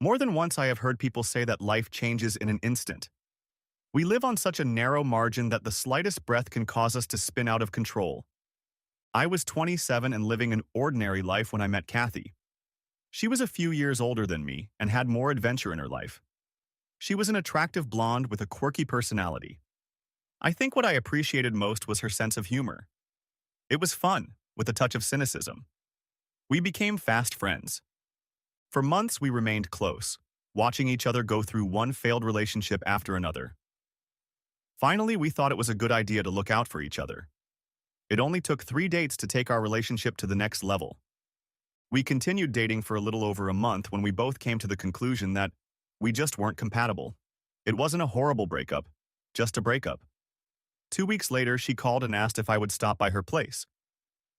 More than once I have heard people say that life changes in an instant. We live on such a narrow margin that the slightest breath can cause us to spin out of control. I was 27 and living an ordinary life when I met Kathy. She was a few years older than me and had more adventure in her life. She was an attractive blonde with a quirky personality. I think what I appreciated most was her sense of humor. It was fun, with a touch of cynicism. We became fast friends. For months we remained close, watching each other go through one failed relationship after another. Finally, we thought it was a good idea to look out for each other. It only took 3 dates to take our relationship to the next level. We continued dating for a little over a month when we both came to the conclusion that we just weren't compatible. It wasn't a horrible breakup, just a breakup. 2 weeks later, she called and asked if I would stop by her place.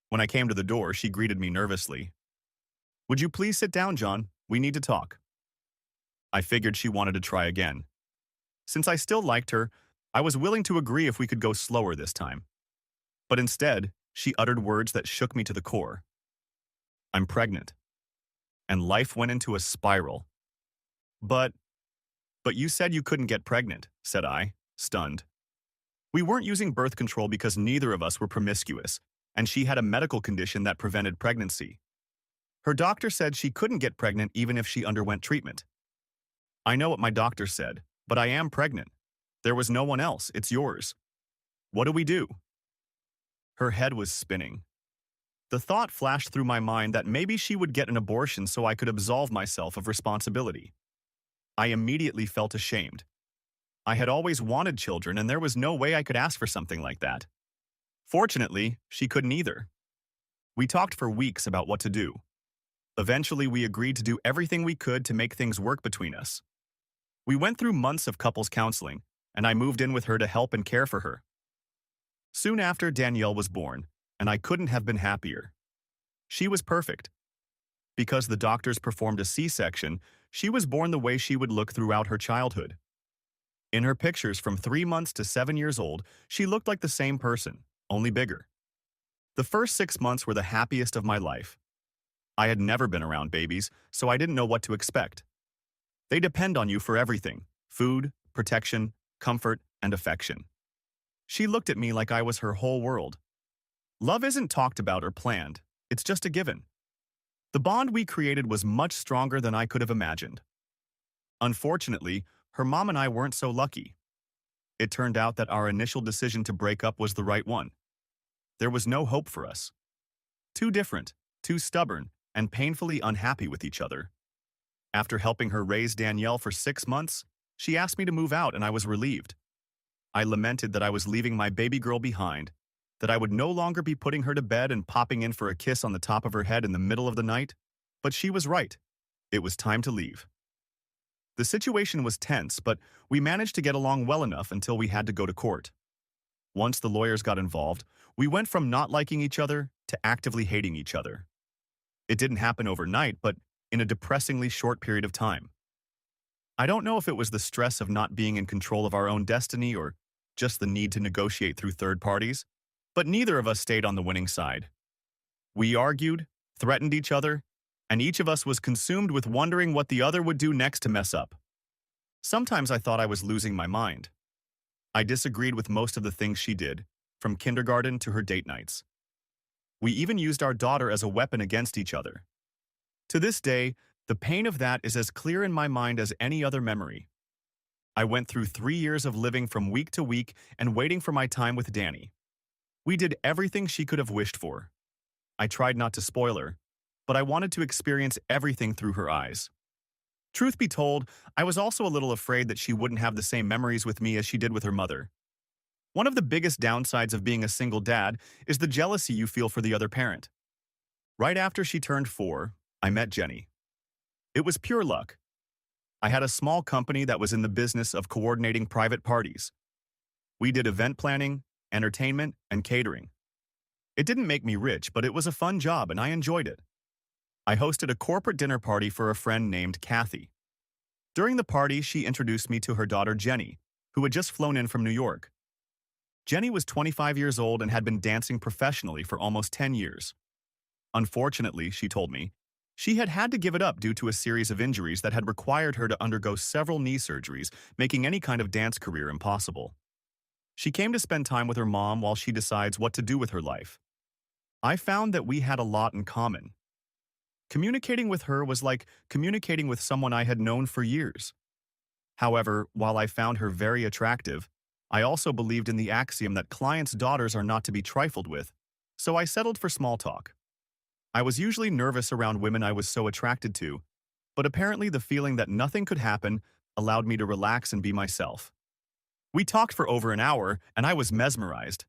When I came to the door, she greeted me nervously. "Would you please sit down, John? We need to talk." I figured she wanted to try again. Since I still liked her, I was willing to agree if we could go slower this time. But instead, she uttered words that shook me to the core. "I'm pregnant." And life went into a spiral. But you said you couldn't get pregnant," said I, stunned. We weren't using birth control because neither of us were promiscuous, and she had a medical condition that prevented pregnancy. Her doctor said she couldn't get pregnant even if she underwent treatment. I know what my doctor said, but I am pregnant. There was no one else, it's yours. What do we do? Her head was spinning. The thought flashed through my mind that maybe she would get an abortion so I could absolve myself of responsibility. I immediately felt ashamed. I had always wanted children, and there was no way I could ask for something like that. Fortunately, she couldn't either. We talked for weeks about what to do. Eventually, we agreed to do everything we could to make things work between us. We went through months of couples counseling, and I moved in with her to help and care for her. Soon after, Danielle was born, and I couldn't have been happier. She was perfect. Because the doctors performed a C-section, she was born the way she would look throughout her childhood. In her pictures from 3 months to 7 years old, she looked like the same person, only bigger. The first 6 months were the happiest of my life. I had never been around babies, so I didn't know what to expect. They depend on you for everything: food, protection, comfort, and affection. She looked at me like I was her whole world. Love isn't talked about or planned, it's just a given. The bond we created was much stronger than I could have imagined. Unfortunately, her mom and I weren't so lucky. It turned out that our initial decision to break up was the right one. There was no hope for us. Too different, too stubborn, and painfully unhappy with each other. After helping her raise Danielle for 6 months, she asked me to move out, and I was relieved. I lamented that I was leaving my baby girl behind, that I would no longer be putting her to bed and popping in for a kiss on the top of her head in the middle of the night, but she was right. It was time to leave. The situation was tense, but we managed to get along well enough until we had to go to court. Once the lawyers got involved, we went from not liking each other to actively hating each other. It didn't happen overnight, but in a depressingly short period of time. I don't know if it was the stress of not being in control of our own destiny or just the need to negotiate through third parties, but neither of us stayed on the winning side. We argued, threatened each other, and each of us was consumed with wondering what the other would do next to mess up. Sometimes I thought I was losing my mind. I disagreed with most of the things she did, from kindergarten to her date nights. We even used our daughter as a weapon against each other. To this day, the pain of that is as clear in my mind as any other memory. I went through 3 years of living from week to week and waiting for my time with Danny. We did everything she could have wished for. I tried not to spoil her, but I wanted to experience everything through her eyes. Truth be told, I was also a little afraid that she wouldn't have the same memories with me as she did with her mother. One of the biggest downsides of being a single dad is the jealousy you feel for the other parent. Right after she turned 4, I met Jenny. It was pure luck. I had a small company that was in the business of coordinating private parties. We did event planning, entertainment, and catering. It didn't make me rich, but it was a fun job and I enjoyed it. I hosted a corporate dinner party for a friend named Kathy. During the party, she introduced me to her daughter Jenny, who had just flown in from New York. Jenny was 25 years old and had been dancing professionally for almost 10 years. Unfortunately, she told me, She had had to give it up due to a series of injuries that had required her to undergo several knee surgeries, making any kind of dance career impossible. She came to spend time with her mom while she decides what to do with her life. I found that we had a lot in common. Communicating with her was like communicating with someone I had known for years. However, while I found her very attractive, I also believed in the axiom that clients' daughters are not to be trifled with, so I settled for small talk. I was usually nervous around women I was so attracted to, but apparently the feeling that nothing could happen allowed me to relax and be myself. We talked for over an hour, and I was mesmerized.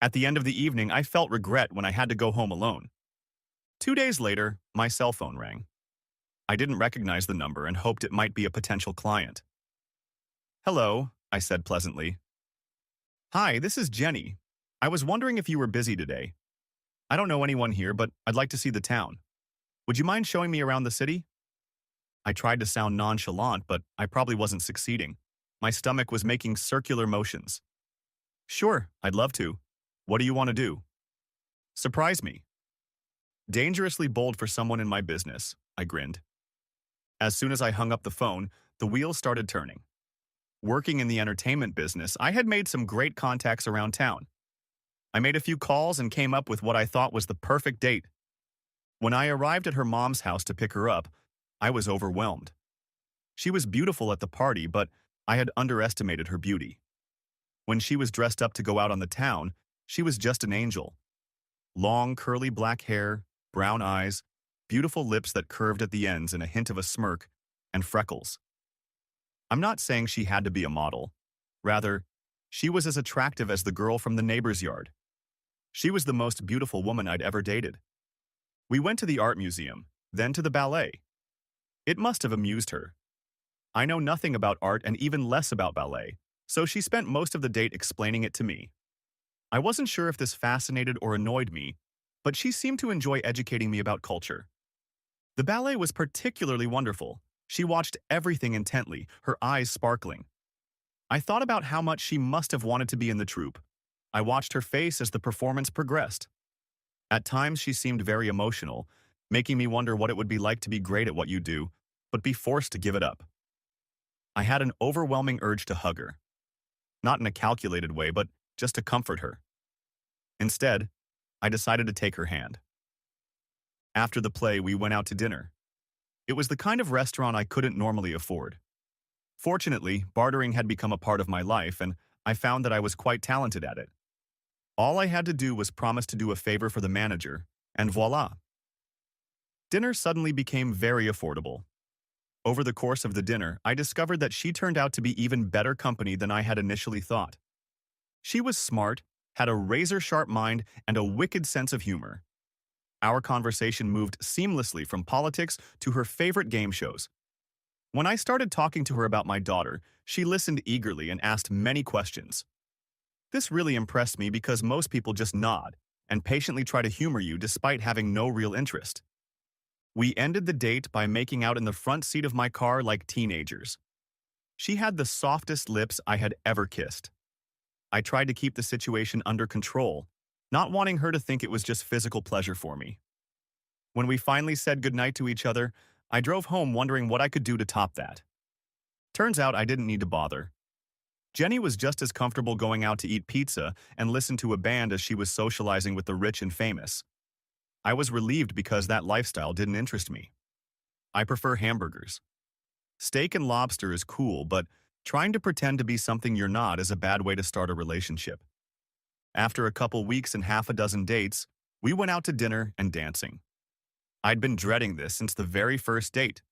At the end of the evening, I felt regret when I had to go home alone. 2 days later, my cell phone rang. I didn't recognize the number and hoped it might be a potential client. "Hello," I said pleasantly. "Hi, this is Jenny. I was wondering if you were busy today. I don't know anyone here, but I'd like to see the town. Would you mind showing me around the city?" I tried to sound nonchalant, but I probably wasn't succeeding. My stomach was making circular motions. "Sure, I'd love to. What do you want to do?" "Surprise me." Dangerously bold for someone in my business, I grinned. As soon as I hung up the phone, the wheels started turning. Working in the entertainment business, I had made some great contacts around town. I made a few calls and came up with what I thought was the perfect date. When I arrived at her mom's house to pick her up, I was overwhelmed. She was beautiful at the party, but I had underestimated her beauty. When she was dressed up to go out on the town, she was just an angel. Long, curly black hair, brown eyes, beautiful lips that curved at the ends and a hint of a smirk, and freckles. I'm not saying she had to be a model. Rather, she was as attractive as the girl from the neighbor's yard. She was the most beautiful woman I'd ever dated. We went to the art museum, then to the ballet. It must have amused her. I know nothing about art and even less about ballet, so she spent most of the date explaining it to me. I wasn't sure if this fascinated or annoyed me, but she seemed to enjoy educating me about culture. The ballet was particularly wonderful. She watched everything intently, her eyes sparkling. I thought about how much she must have wanted to be in the troupe. I watched her face as the performance progressed. At times she seemed very emotional, making me wonder what it would be like to be great at what you do, but be forced to give it up. I had an overwhelming urge to hug her. Not in a calculated way, but just to comfort her. Instead, I decided to take her hand. After the play, we went out to dinner. It was the kind of restaurant I couldn't normally afford. Fortunately, bartering had become a part of my life, and I found that I was quite talented at it. All I had to do was promise to do a favor for the manager, and voila. Dinner suddenly became very affordable. Over the course of the dinner, I discovered that she turned out to be even better company than I had initially thought. She was smart, had a razor-sharp mind, and a wicked sense of humor. Our conversation moved seamlessly from politics to her favorite game shows. When I started talking to her about my daughter, she listened eagerly and asked many questions. This really impressed me because most people just nod and patiently try to humor you despite having no real interest. We ended the date by making out in the front seat of my car like teenagers. She had the softest lips I had ever kissed. I tried to keep the situation under control, not wanting her to think it was just physical pleasure for me. When we finally said goodnight to each other, I drove home wondering what I could do to top that. Turns out I didn't need to bother. Jenny was just as comfortable going out to eat pizza and listen to a band as she was socializing with the rich and famous. I was relieved because that lifestyle didn't interest me. I prefer hamburgers. Steak and lobster is cool, but trying to pretend to be something you're not is a bad way to start a relationship. After a couple weeks and half a dozen dates, we went out to dinner and dancing. I'd been dreading this since the very first date.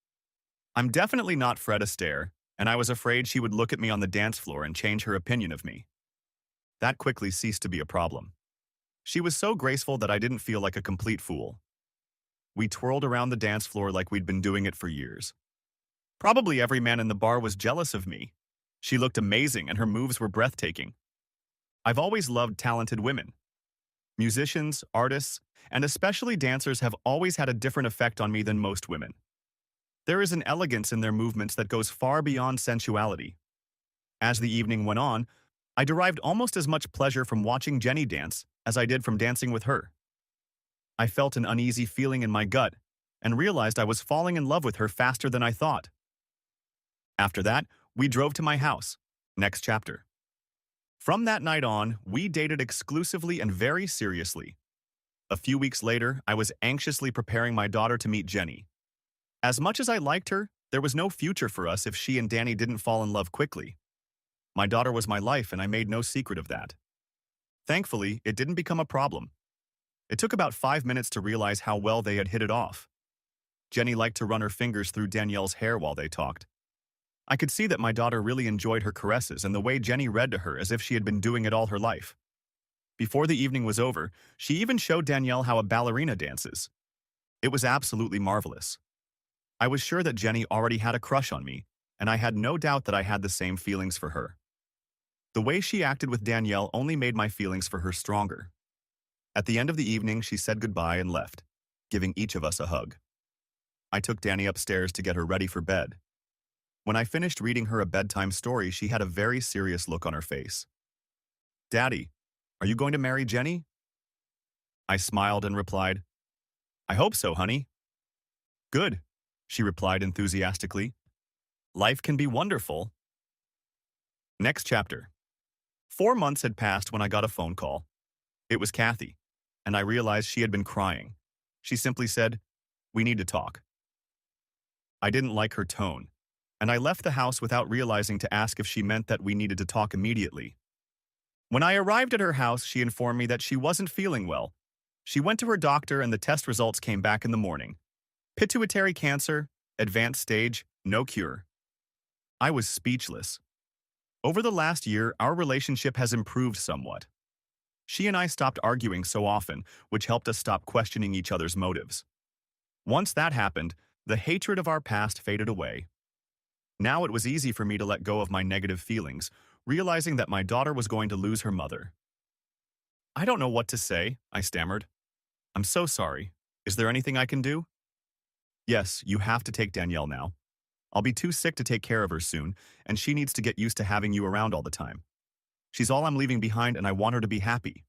I'm definitely not Fred Astaire, and I was afraid she would look at me on the dance floor and change her opinion of me. That quickly ceased to be a problem. She was so graceful that I didn't feel like a complete fool. We twirled around the dance floor like we'd been doing it for years. Probably every man in the bar was jealous of me. She looked amazing and her moves were breathtaking. I've always loved talented women. Musicians, artists, and especially dancers have always had a different effect on me than most women. There is an elegance in their movements that goes far beyond sensuality. As the evening went on, I derived almost as much pleasure from watching Jenny dance as I did from dancing with her. I felt an uneasy feeling in my gut, and realized I was falling in love with her faster than I thought. After that, we drove to my house. Next chapter. From that night on, we dated exclusively and very seriously. A few weeks later, I was anxiously preparing my daughter to meet Jenny. As much as I liked her, there was no future for us if she and Danny didn't fall in love quickly. My daughter was my life, and I made no secret of that. Thankfully, it didn't become a problem. It took about 5 minutes to realize how well they had hit it off. Jenny liked to run her fingers through Danielle's hair while they talked. I could see that my daughter really enjoyed her caresses and the way Jenny read to her as if she had been doing it all her life. Before the evening was over, she even showed Danielle how a ballerina dances. It was absolutely marvelous. I was sure that Jenny already had a crush on me, and I had no doubt that I had the same feelings for her. The way she acted with Danielle only made my feelings for her stronger. At the end of the evening, she said goodbye and left, giving each of us a hug. I took Danny upstairs to get her ready for bed. When I finished reading her a bedtime story, she had a very serious look on her face. "Daddy, are you going to marry Jenny?" I smiled and replied, "I hope so, honey." "Good," she replied enthusiastically. "Life can be wonderful." Next chapter. 4 months had passed when I got a phone call. It was Kathy, and I realized she had been crying. She simply said, "We need to talk." I didn't like her tone, and I left the house without realizing to ask if she meant that we needed to talk immediately. When I arrived at her house, she informed me that she wasn't feeling well. She went to her doctor and the test results came back in the morning. Pituitary cancer, advanced stage, no cure. I was speechless. Over the last year, our relationship has improved somewhat. She and I stopped arguing so often, which helped us stop questioning each other's motives. Once that happened, the hatred of our past faded away. Now it was easy for me to let go of my negative feelings, realizing that my daughter was going to lose her mother. "I don't know what to say," I stammered. "I'm so sorry. Is there anything I can do?" "Yes, you have to take Danielle now. I'll be too sick to take care of her soon, and she needs to get used to having you around all the time. She's all I'm leaving behind, and I want her to be happy."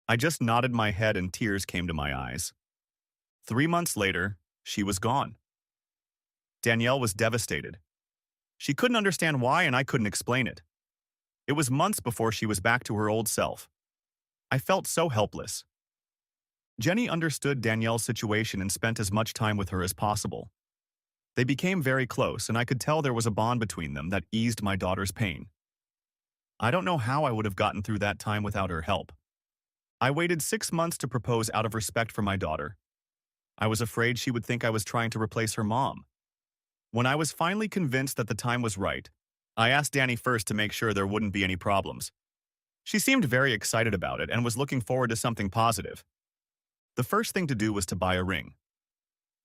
I just nodded my head and tears came to my eyes. 3 months later, she was gone. Danielle was devastated. She couldn't understand why, and I couldn't explain it. It was months before she was back to her old self. I felt so helpless. Jenny understood Danielle's situation and spent as much time with her as possible. They became very close, and I could tell there was a bond between them that eased my daughter's pain. I don't know how I would have gotten through that time without her help. I waited 6 months to propose out of respect for my daughter. I was afraid she would think I was trying to replace her mom. When I was finally convinced that the time was right, I asked Danny first to make sure there wouldn't be any problems. She seemed very excited about it and was looking forward to something positive. The first thing to do was to buy a ring.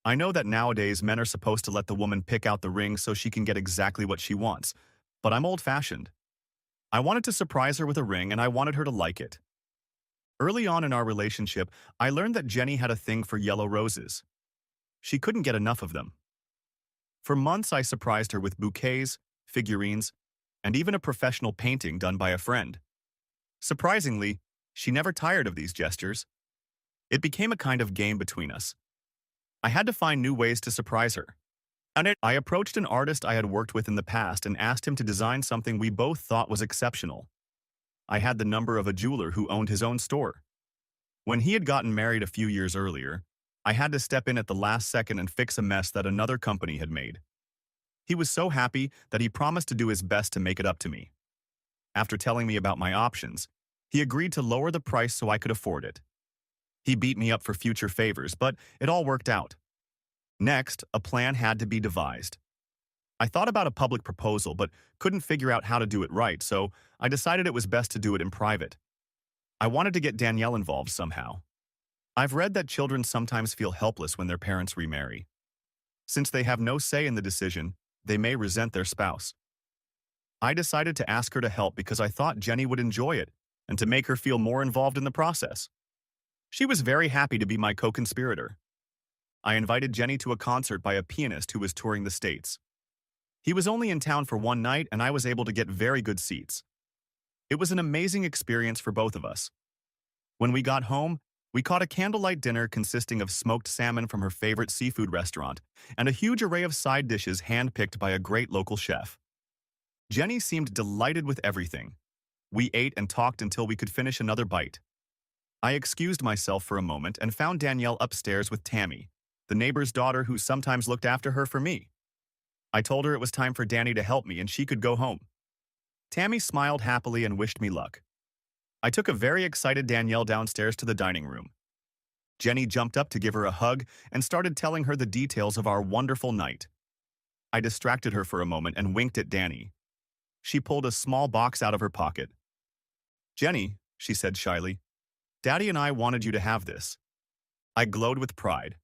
I know that nowadays men are supposed to let the woman pick out the ring so she can get exactly what she wants, but I'm old-fashioned. I wanted to surprise her with a ring and I wanted her to like it. Early on in our relationship, I learned that Jenny had a thing for yellow roses. She couldn't get enough of them. For months, I surprised her with bouquets, figurines, and even a professional painting done by a friend. Surprisingly, she never tired of these gestures. It became a kind of game between us. I had to find new ways to surprise her. I approached an artist I had worked with in the past and asked him to design something we both thought was exceptional. I had the number of a jeweler who owned his own store. When he had gotten married a few years earlier, I had to step in at the last second and fix a mess that another company had made. He was so happy that he promised to do his best to make it up to me. After telling me about my options, he agreed to lower the price so I could afford it. He beat me up for future favors, but it all worked out. Next, a plan had to be devised. I thought about a public proposal but couldn't figure out how to do it right, so I decided it was best to do it in private. I wanted to get Danielle involved somehow. I've read that children sometimes feel helpless when their parents remarry. Since they have no say in the decision, they may resent their spouse. I decided to ask her to help because I thought Jenny would enjoy it and to make her feel more involved in the process. She was very happy to be my co-conspirator. I invited Jenny to a concert by a pianist who was touring the States. He was only in town for one night and I was able to get very good seats. It was an amazing experience for both of us. When we got home, We caught a candlelight dinner consisting of smoked salmon from her favorite seafood restaurant and a huge array of side dishes handpicked by a great local chef. Jenny seemed delighted with everything. We ate and talked until we could finish another bite. I excused myself for a moment and found Danielle upstairs with Tammy, the neighbor's daughter who sometimes looked after her for me. I told her it was time for Danny to help me and she could go home. Tammy smiled happily and wished me luck. I took a very excited Danielle downstairs to the dining room. Jenny jumped up to give her a hug and started telling her the details of our wonderful night. I distracted her for a moment and winked at Danny. She pulled a small box out of her pocket. "Jenny," she said shyly, "Daddy and I wanted you to have this." I glowed with pride.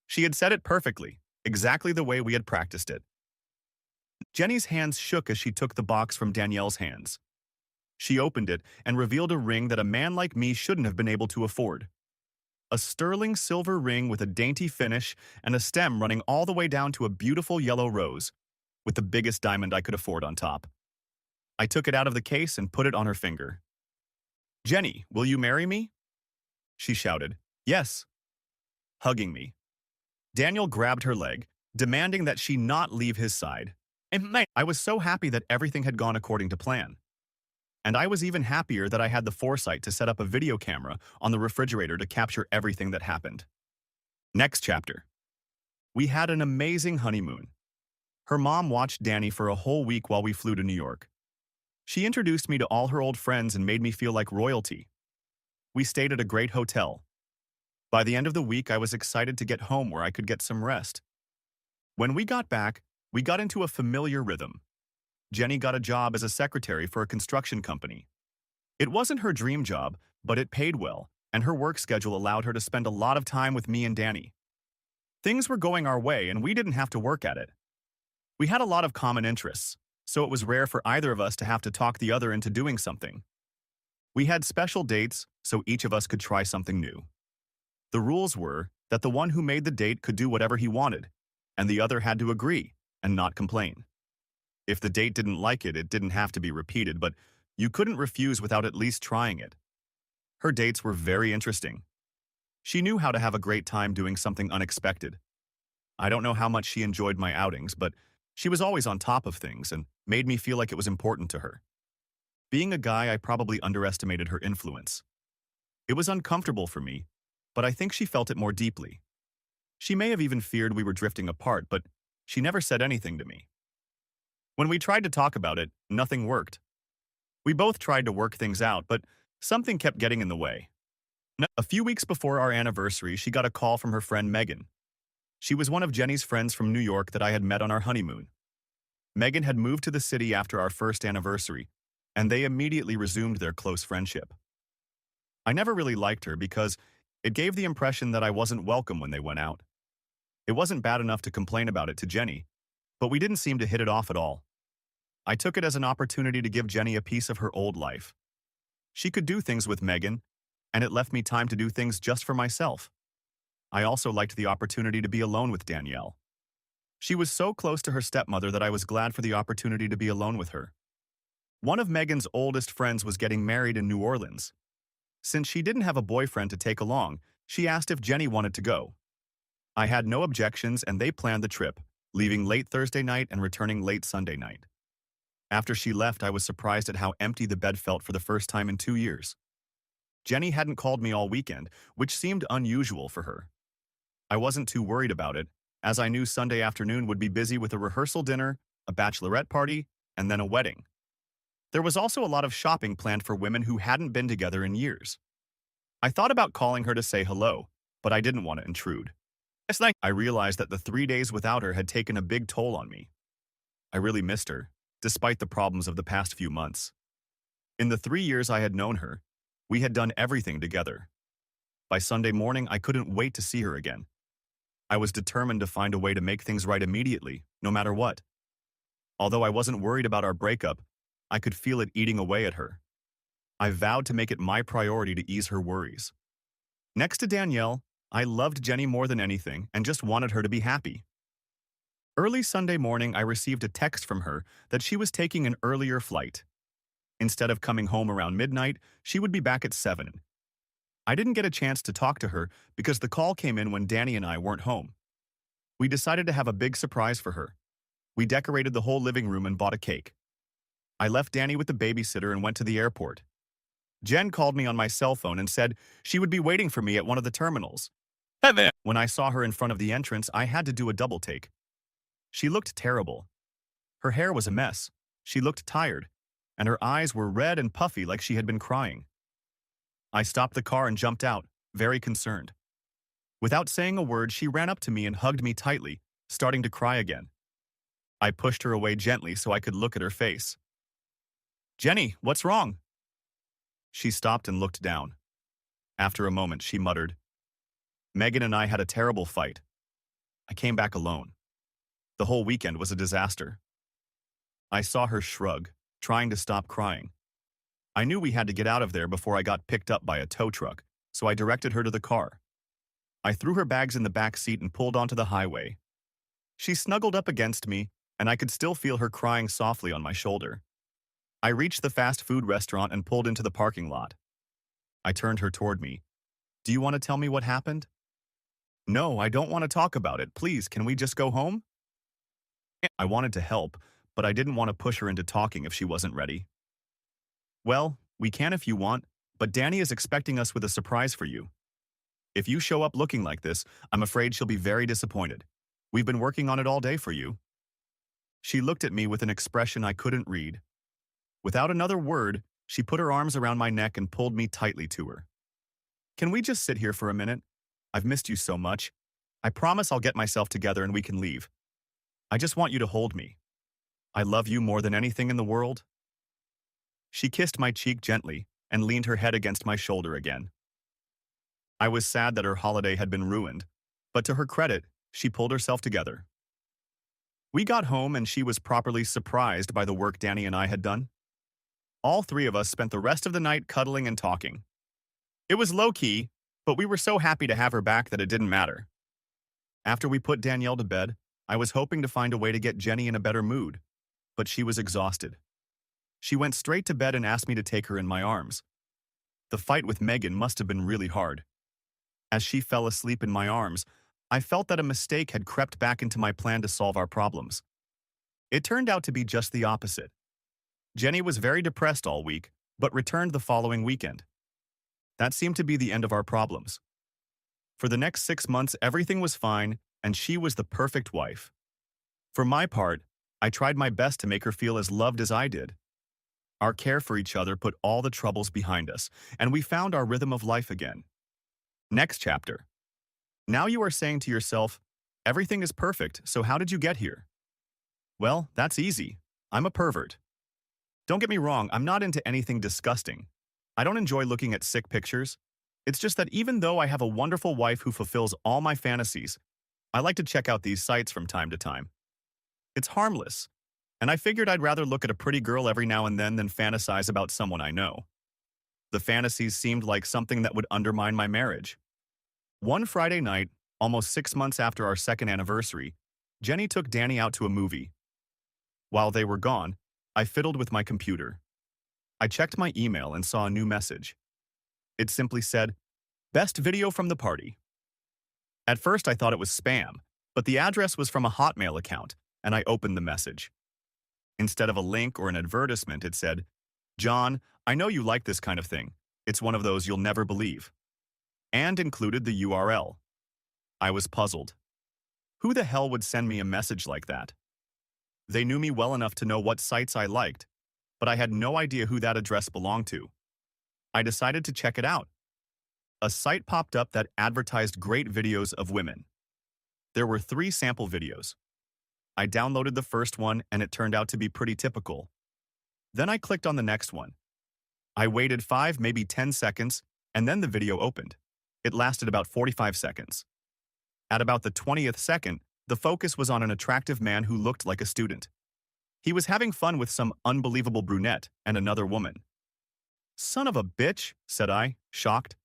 She had said it perfectly, exactly the way we had practiced it. Jenny's hands shook as she took the box from Danielle's hands. She opened it and revealed a ring that a man like me shouldn't have been able to afford. A sterling silver ring with a dainty finish and a stem running all the way down to a beautiful yellow rose, with the biggest diamond I could afford on top. I took it out of the case and put it on her finger. "Jenny, will you marry me?" She shouted, "Yes," hugging me. Daniel grabbed her leg, demanding that she not leave his side. And I was so happy that everything had gone according to plan. And I was even happier that I had the foresight to set up a video camera on the refrigerator to capture everything that happened. Next chapter. We had an amazing honeymoon. Her mom watched Danny for a whole week while we flew to New York. She introduced me to all her old friends and made me feel like royalty. We stayed at a great hotel. By the end of the week, I was excited to get home where I could get some rest. When we got back, we got into a familiar rhythm. Jenny got a job as a secretary for a construction company. It wasn't her dream job, but it paid well, and her work schedule allowed her to spend a lot of time with me and Danny. Things were going our way, and we didn't have to work at it. We had a lot of common interests, so it was rare for either of us to have to talk the other into doing something. We had special dates, so each of us could try something new. The rules were that the one who made the date could do whatever he wanted, and the other had to agree and not complain. If the date didn't like it, it didn't have to be repeated, but you couldn't refuse without at least trying it. Her dates were very interesting. She knew how to have a great time doing something unexpected. I don't know how much she enjoyed my outings, but she was always on top of things and made me feel like it was important to her. Being a guy, I probably underestimated her influence. It was uncomfortable for me, but I think she felt it more deeply. She may have even feared we were drifting apart, but she never said anything to me. When we tried to talk about it, nothing worked. We both tried to work things out, but something kept getting in the way. A few weeks before our anniversary, she got a call from her friend Megan. She was one of Jenny's friends from New York that I had met on our honeymoon. Megan had moved to the city after our first anniversary, and they immediately resumed their close friendship. I never really liked her because it gave the impression that I wasn't welcome when they went out. It wasn't bad enough to complain about it to Jenny, but we didn't seem to hit it off at all. I took it as an opportunity to give Jenny a piece of her old life. She could do things with Megan, and it left me time to do things just for myself. I also liked the opportunity to be alone with Danielle. She was so close to her stepmother that I was glad for the opportunity to be alone with her. One of Megan's oldest friends was getting married in New Orleans. Since she didn't have a boyfriend to take along, she asked if Jenny wanted to go. I had no objections and they planned the trip, leaving late Thursday night and returning late Sunday night. After she left, I was surprised at how empty the bed felt for the first time in 2 years. Jenny hadn't called me all weekend, which seemed unusual for her. I wasn't too worried about it, as I knew Sunday afternoon would be busy with a rehearsal dinner, a bachelorette party, and then a wedding. There was also a lot of shopping planned for women who hadn't been together in years. I thought about calling her to say hello, but I didn't want to intrude. Last night, I realized that the 3 days without her had taken a big toll on me. I really missed her, despite the problems of the past few months. In the 3 years I had known her, we had done everything together. By Sunday morning, I couldn't wait to see her again. I was determined to find a way to make things right immediately, no matter what. Although I wasn't worried about our breakup, I could feel it eating away at her. I vowed to make it my priority to ease her worries. Next to Danielle, I loved Jenny more than anything and just wanted her to be happy. Early Sunday morning, I received a text from her that she was taking an earlier flight. Instead of coming home around midnight, she would be back at 7. I didn't get a chance to talk to her because the call came in when Danny and I weren't home. We decided to have a big surprise for her. We decorated the whole living room and bought a cake. I left Danny with the babysitter and went to the airport. Jen called me on my cell phone and said she would be waiting for me at one of the terminals. Hey there. When I saw her in front of the entrance, I had to do a double take. She looked terrible. Her hair was a mess. She looked tired, and her eyes were red and puffy like she had been crying. I stopped the car and jumped out, very concerned. Without saying a word, she ran up to me and hugged me tightly, starting to cry again. I pushed her away gently so I could look at her face. "Jenny, what's wrong?" She stopped and looked down. After a moment, she muttered, "Megan and I had a terrible fight. I came back alone. The whole weekend was a disaster." I saw her shrug, trying to stop crying. I knew we had to get out of there before I got picked up by a tow truck, so I directed her to the car. I threw her bags in the back seat and pulled onto the highway. She snuggled up against me, and I could still feel her crying softly on my shoulder. I reached the fast food restaurant and pulled into the parking lot. I turned her toward me. "Do you want to tell me what happened?" "No, I don't want to talk about it. Please, can we just go home?" I wanted to help, but I didn't want to push her into talking if she wasn't ready. "Well, we can if you want, but Danny is expecting us with a surprise for you. If you show up looking like this, I'm afraid she'll be very disappointed. We've been working on it all day for you." She looked at me with an expression I couldn't read. Without another word, she put her arms around my neck and pulled me tightly to her. "Can we just sit here for a minute? I've missed you so much. I promise I'll get myself together and we can leave. I just want you to hold me. I love you more than anything in the world." She kissed my cheek gently and leaned her head against my shoulder again. I was sad that her holiday had been ruined, but to her credit, she pulled herself together. We got home and she was properly surprised by the work Danny and I had done. All three of us spent the rest of the night cuddling and talking. It was low-key, but we were so happy to have her back that it didn't matter. After we put Danielle to bed, I was hoping to find a way to get Jenny in a better mood, but she was exhausted. She went straight to bed and asked me to take her in my arms. The fight with Megan must have been really hard. As she fell asleep in my arms, I felt that a mistake had crept back into my plan to solve our problems. It turned out to be just the opposite. Jenny was very depressed all week, but returned the following weekend. That seemed to be the end of our problems. For the next 6 months, everything was fine, and she was the perfect wife. For my part, I tried my best to make her feel as loved as I did. Our care for each other put all the troubles behind us, and we found our rhythm of life again. Next chapter. Now you are saying to yourself, "Everything is perfect, so how did you get here?" Well, that's easy. I'm a pervert. Don't get me wrong, I'm not into anything disgusting. I don't enjoy looking at sick pictures. It's just that even though I have a wonderful wife who fulfills all my fantasies, I like to check out these sites from time to time. It's harmless, and I figured I'd rather look at a pretty girl every now and then than fantasize about someone I know. The fantasies seemed like something that would undermine my marriage. One Friday night, almost 6 months after our second anniversary, Jenny took Danny out to a movie. While they were gone, I fiddled with my computer. I checked my email and saw a new message. It simply said, "Best video from the party." At first I thought it was spam, but the address was from a Hotmail account, and I opened the message. Instead of a link or an advertisement, it said, "John, I know you like this kind of thing. It's one of those you'll never believe," and included the URL. I was puzzled. Who the hell would send me a message like that? They knew me well enough to know what sites I liked, but I had no idea who that address belonged to. I decided to check it out. A site popped up that advertised great videos of women. There were 3 sample videos. I downloaded the first one and it turned out to be pretty typical. Then I clicked on the next one. I waited 5, maybe 10 seconds, and then the video opened. It lasted about 45 seconds. At about the 20th second, the focus was on an attractive man who looked like a student. He was having fun with some unbelievable brunette and another woman. "Son of a bitch," said I, shocked.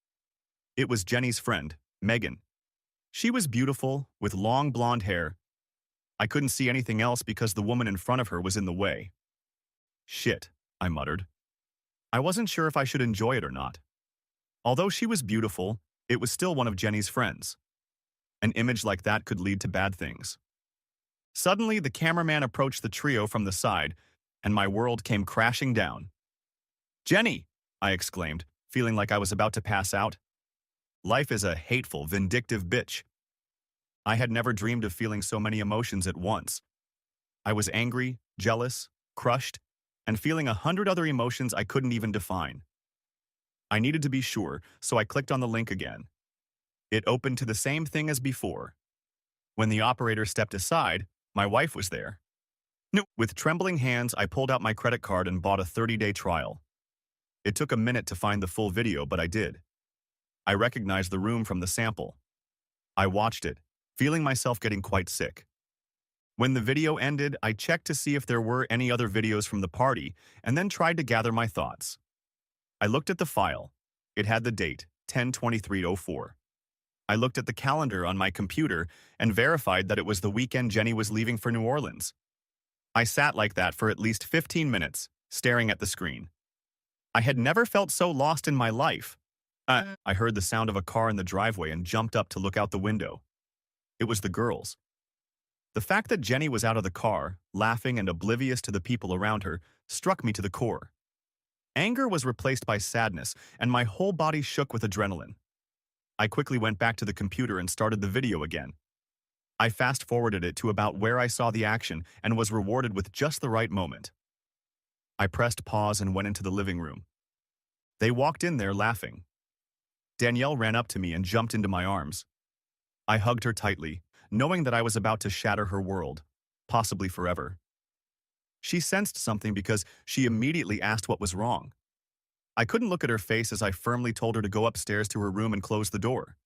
It was Jenny's friend, Megan. She was beautiful, with long blonde hair. I couldn't see anything else because the woman in front of her was in the way. "Shit," I muttered. I wasn't sure if I should enjoy it or not. Although she was beautiful, it was still one of Jenny's friends. An image like that could lead to bad things. Suddenly, the cameraman approached the trio from the side, and my world came crashing down. "Jenny!" I exclaimed, feeling like I was about to pass out. Life is a hateful, vindictive bitch. I had never dreamed of feeling so many emotions at once. I was angry, jealous, crushed, and feeling 100 other emotions I couldn't even define. I needed to be sure, so I clicked on the link again. It opened to the same thing as before. When the operator stepped aside, my wife was there. No. With trembling hands, I pulled out my credit card and bought a 30-day trial. It took a minute to find the full video, but I did. I recognized the room from the sample. I watched it, feeling myself getting quite sick. When the video ended, I checked to see if there were any other videos from the party and then tried to gather my thoughts. I looked at the file. It had the date, 10/23/04. I looked at the calendar on my computer and verified that it was the weekend Jenny was leaving for New Orleans. I sat like that for at least 15 minutes, staring at the screen. I had never felt so lost in my life. I heard the sound of a car in the driveway and jumped up to look out the window. It was the girls. The fact that Jenny was out of the car, laughing and oblivious to the people around her, struck me to the core. Anger was replaced by sadness, and my whole body shook with adrenaline. I quickly went back to the computer and started the video again. I fast-forwarded it to about where I saw the action and was rewarded with just the right moment. I pressed pause and went into the living room. They walked in there laughing. Danielle ran up to me and jumped into my arms. I hugged her tightly, knowing that I was about to shatter her world, possibly forever. She sensed something because she immediately asked what was wrong. I couldn't look at her face as I firmly told her to go upstairs to her room and close the door.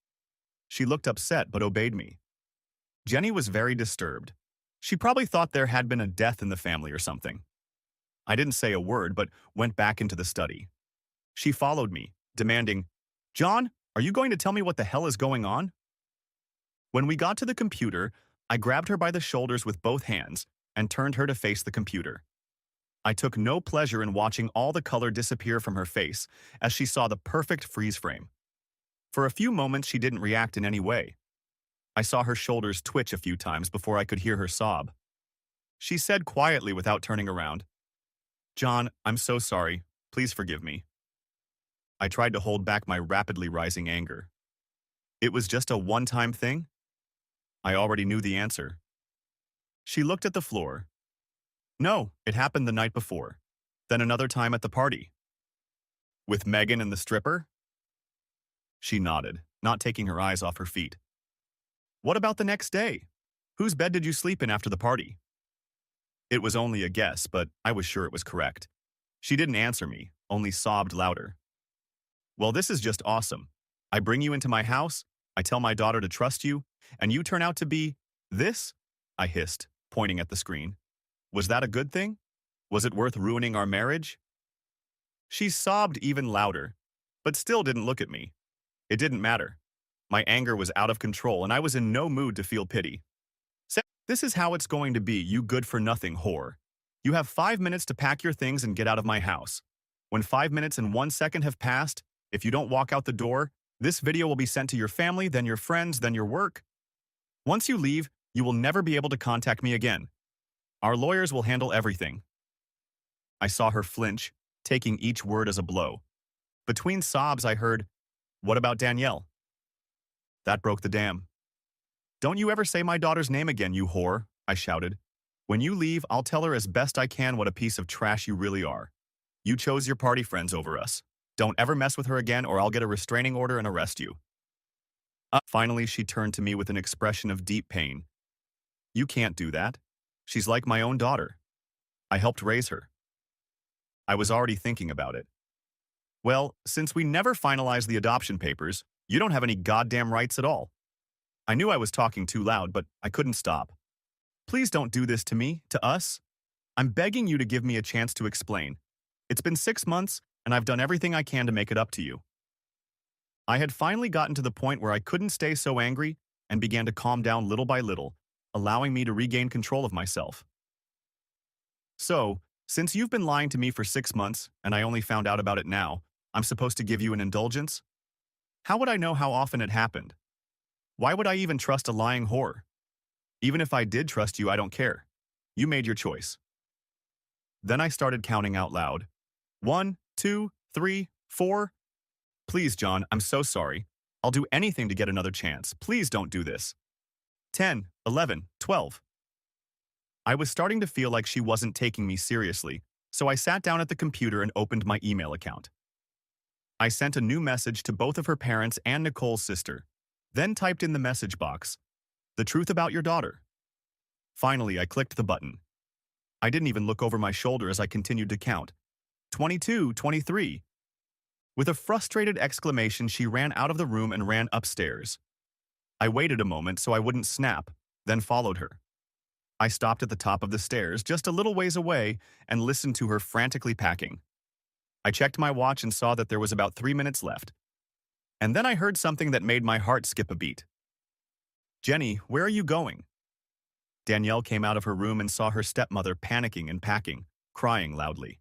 She looked upset but obeyed me. Jenny was very disturbed. She probably thought there had been a death in the family or something. I didn't say a word but went back into the study. She followed me, demanding, "John, are you going to tell me what the hell is going on?" When we got to the computer, I grabbed her by the shoulders with both hands and turned her to face the computer. I took no pleasure in watching all the color disappear from her face as she saw the perfect freeze frame. For a few moments, she didn't react in any way. I saw her shoulders twitch a few times before I could hear her sob. She said quietly without turning around, "John, I'm so sorry. Please forgive me." I tried to hold back my rapidly rising anger. It was just a one-time thing? I already knew the answer. She looked at the floor. "No, it happened the night before. Then another time at the party." "With Megan and the stripper?" She nodded, not taking her eyes off her feet. "What about the next day? Whose bed did you sleep in after the party?" It was only a guess, but I was sure it was correct. She didn't answer me, only sobbed louder. "Well, this is just awesome. I bring you into my house, I tell my daughter to trust you, and you turn out to be this?" I hissed, pointing at the screen. "Was that a good thing? Was it worth ruining our marriage?" She sobbed even louder, but still didn't look at me. It didn't matter. My anger was out of control, and I was in no mood to feel pity. "This is how it's going to be, you good-for-nothing whore. You have 5 minutes to pack your things and get out of my house. When 5 minutes and 1 second have passed, if you don't walk out the door, this video will be sent to your family, then your friends, then your work. Once you leave, you will never be able to contact me again. Our lawyers will handle everything." I saw her flinch, taking each word as a blow. Between sobs, I heard, "What about Danielle?" That broke the dam. "Don't you ever say my daughter's name again, you whore," I shouted. "When you leave, I'll tell her as best I can what a piece of trash you really are. You chose your party friends over us. Don't ever mess with her again or I'll get a restraining order and arrest you." Finally, she turned to me with an expression of deep pain. "You can't do that. She's like my own daughter. I helped raise her." I was already thinking about it. "Well, since we never finalized the adoption papers, you don't have any goddamn rights at all." I knew I was talking too loud, but I couldn't stop. "Please don't do this to me, to us. I'm begging you to give me a chance to explain. It's been 6 months, and I've done everything I can to make it up to you." I had finally gotten to the point where I couldn't stay so angry and began to calm down little by little, allowing me to regain control of myself. "So, since you've been lying to me for 6 months, and I only found out about it now, I'm supposed to give you an indulgence? How would I know how often it happened? Why would I even trust a lying whore? Even if I did trust you, I don't care. You made your choice. Then I started counting out loud. 1, 2, 3, 4. Please, John, I'm so sorry. I'll do anything to get another chance. Please don't do this. 10, 11, 12. I was starting to feel like she wasn't taking me seriously, so I sat down at the computer and opened my email account. I sent a new message to both of her parents and Nicole's sister, then typed in the message box, "The truth about your daughter." Finally, I clicked the button. I didn't even look over my shoulder as I continued to count. 22, 23. With a frustrated exclamation, she ran out of the room and ran upstairs. I waited a moment so I wouldn't snap, then followed her. I stopped at the top of the stairs, just a little ways away, and listened to her frantically packing. I checked my watch and saw that there was about 3 minutes left. And then I heard something that made my heart skip a beat. "Jenny, where are you going?" Danielle came out of her room and saw her stepmother panicking and packing, crying loudly.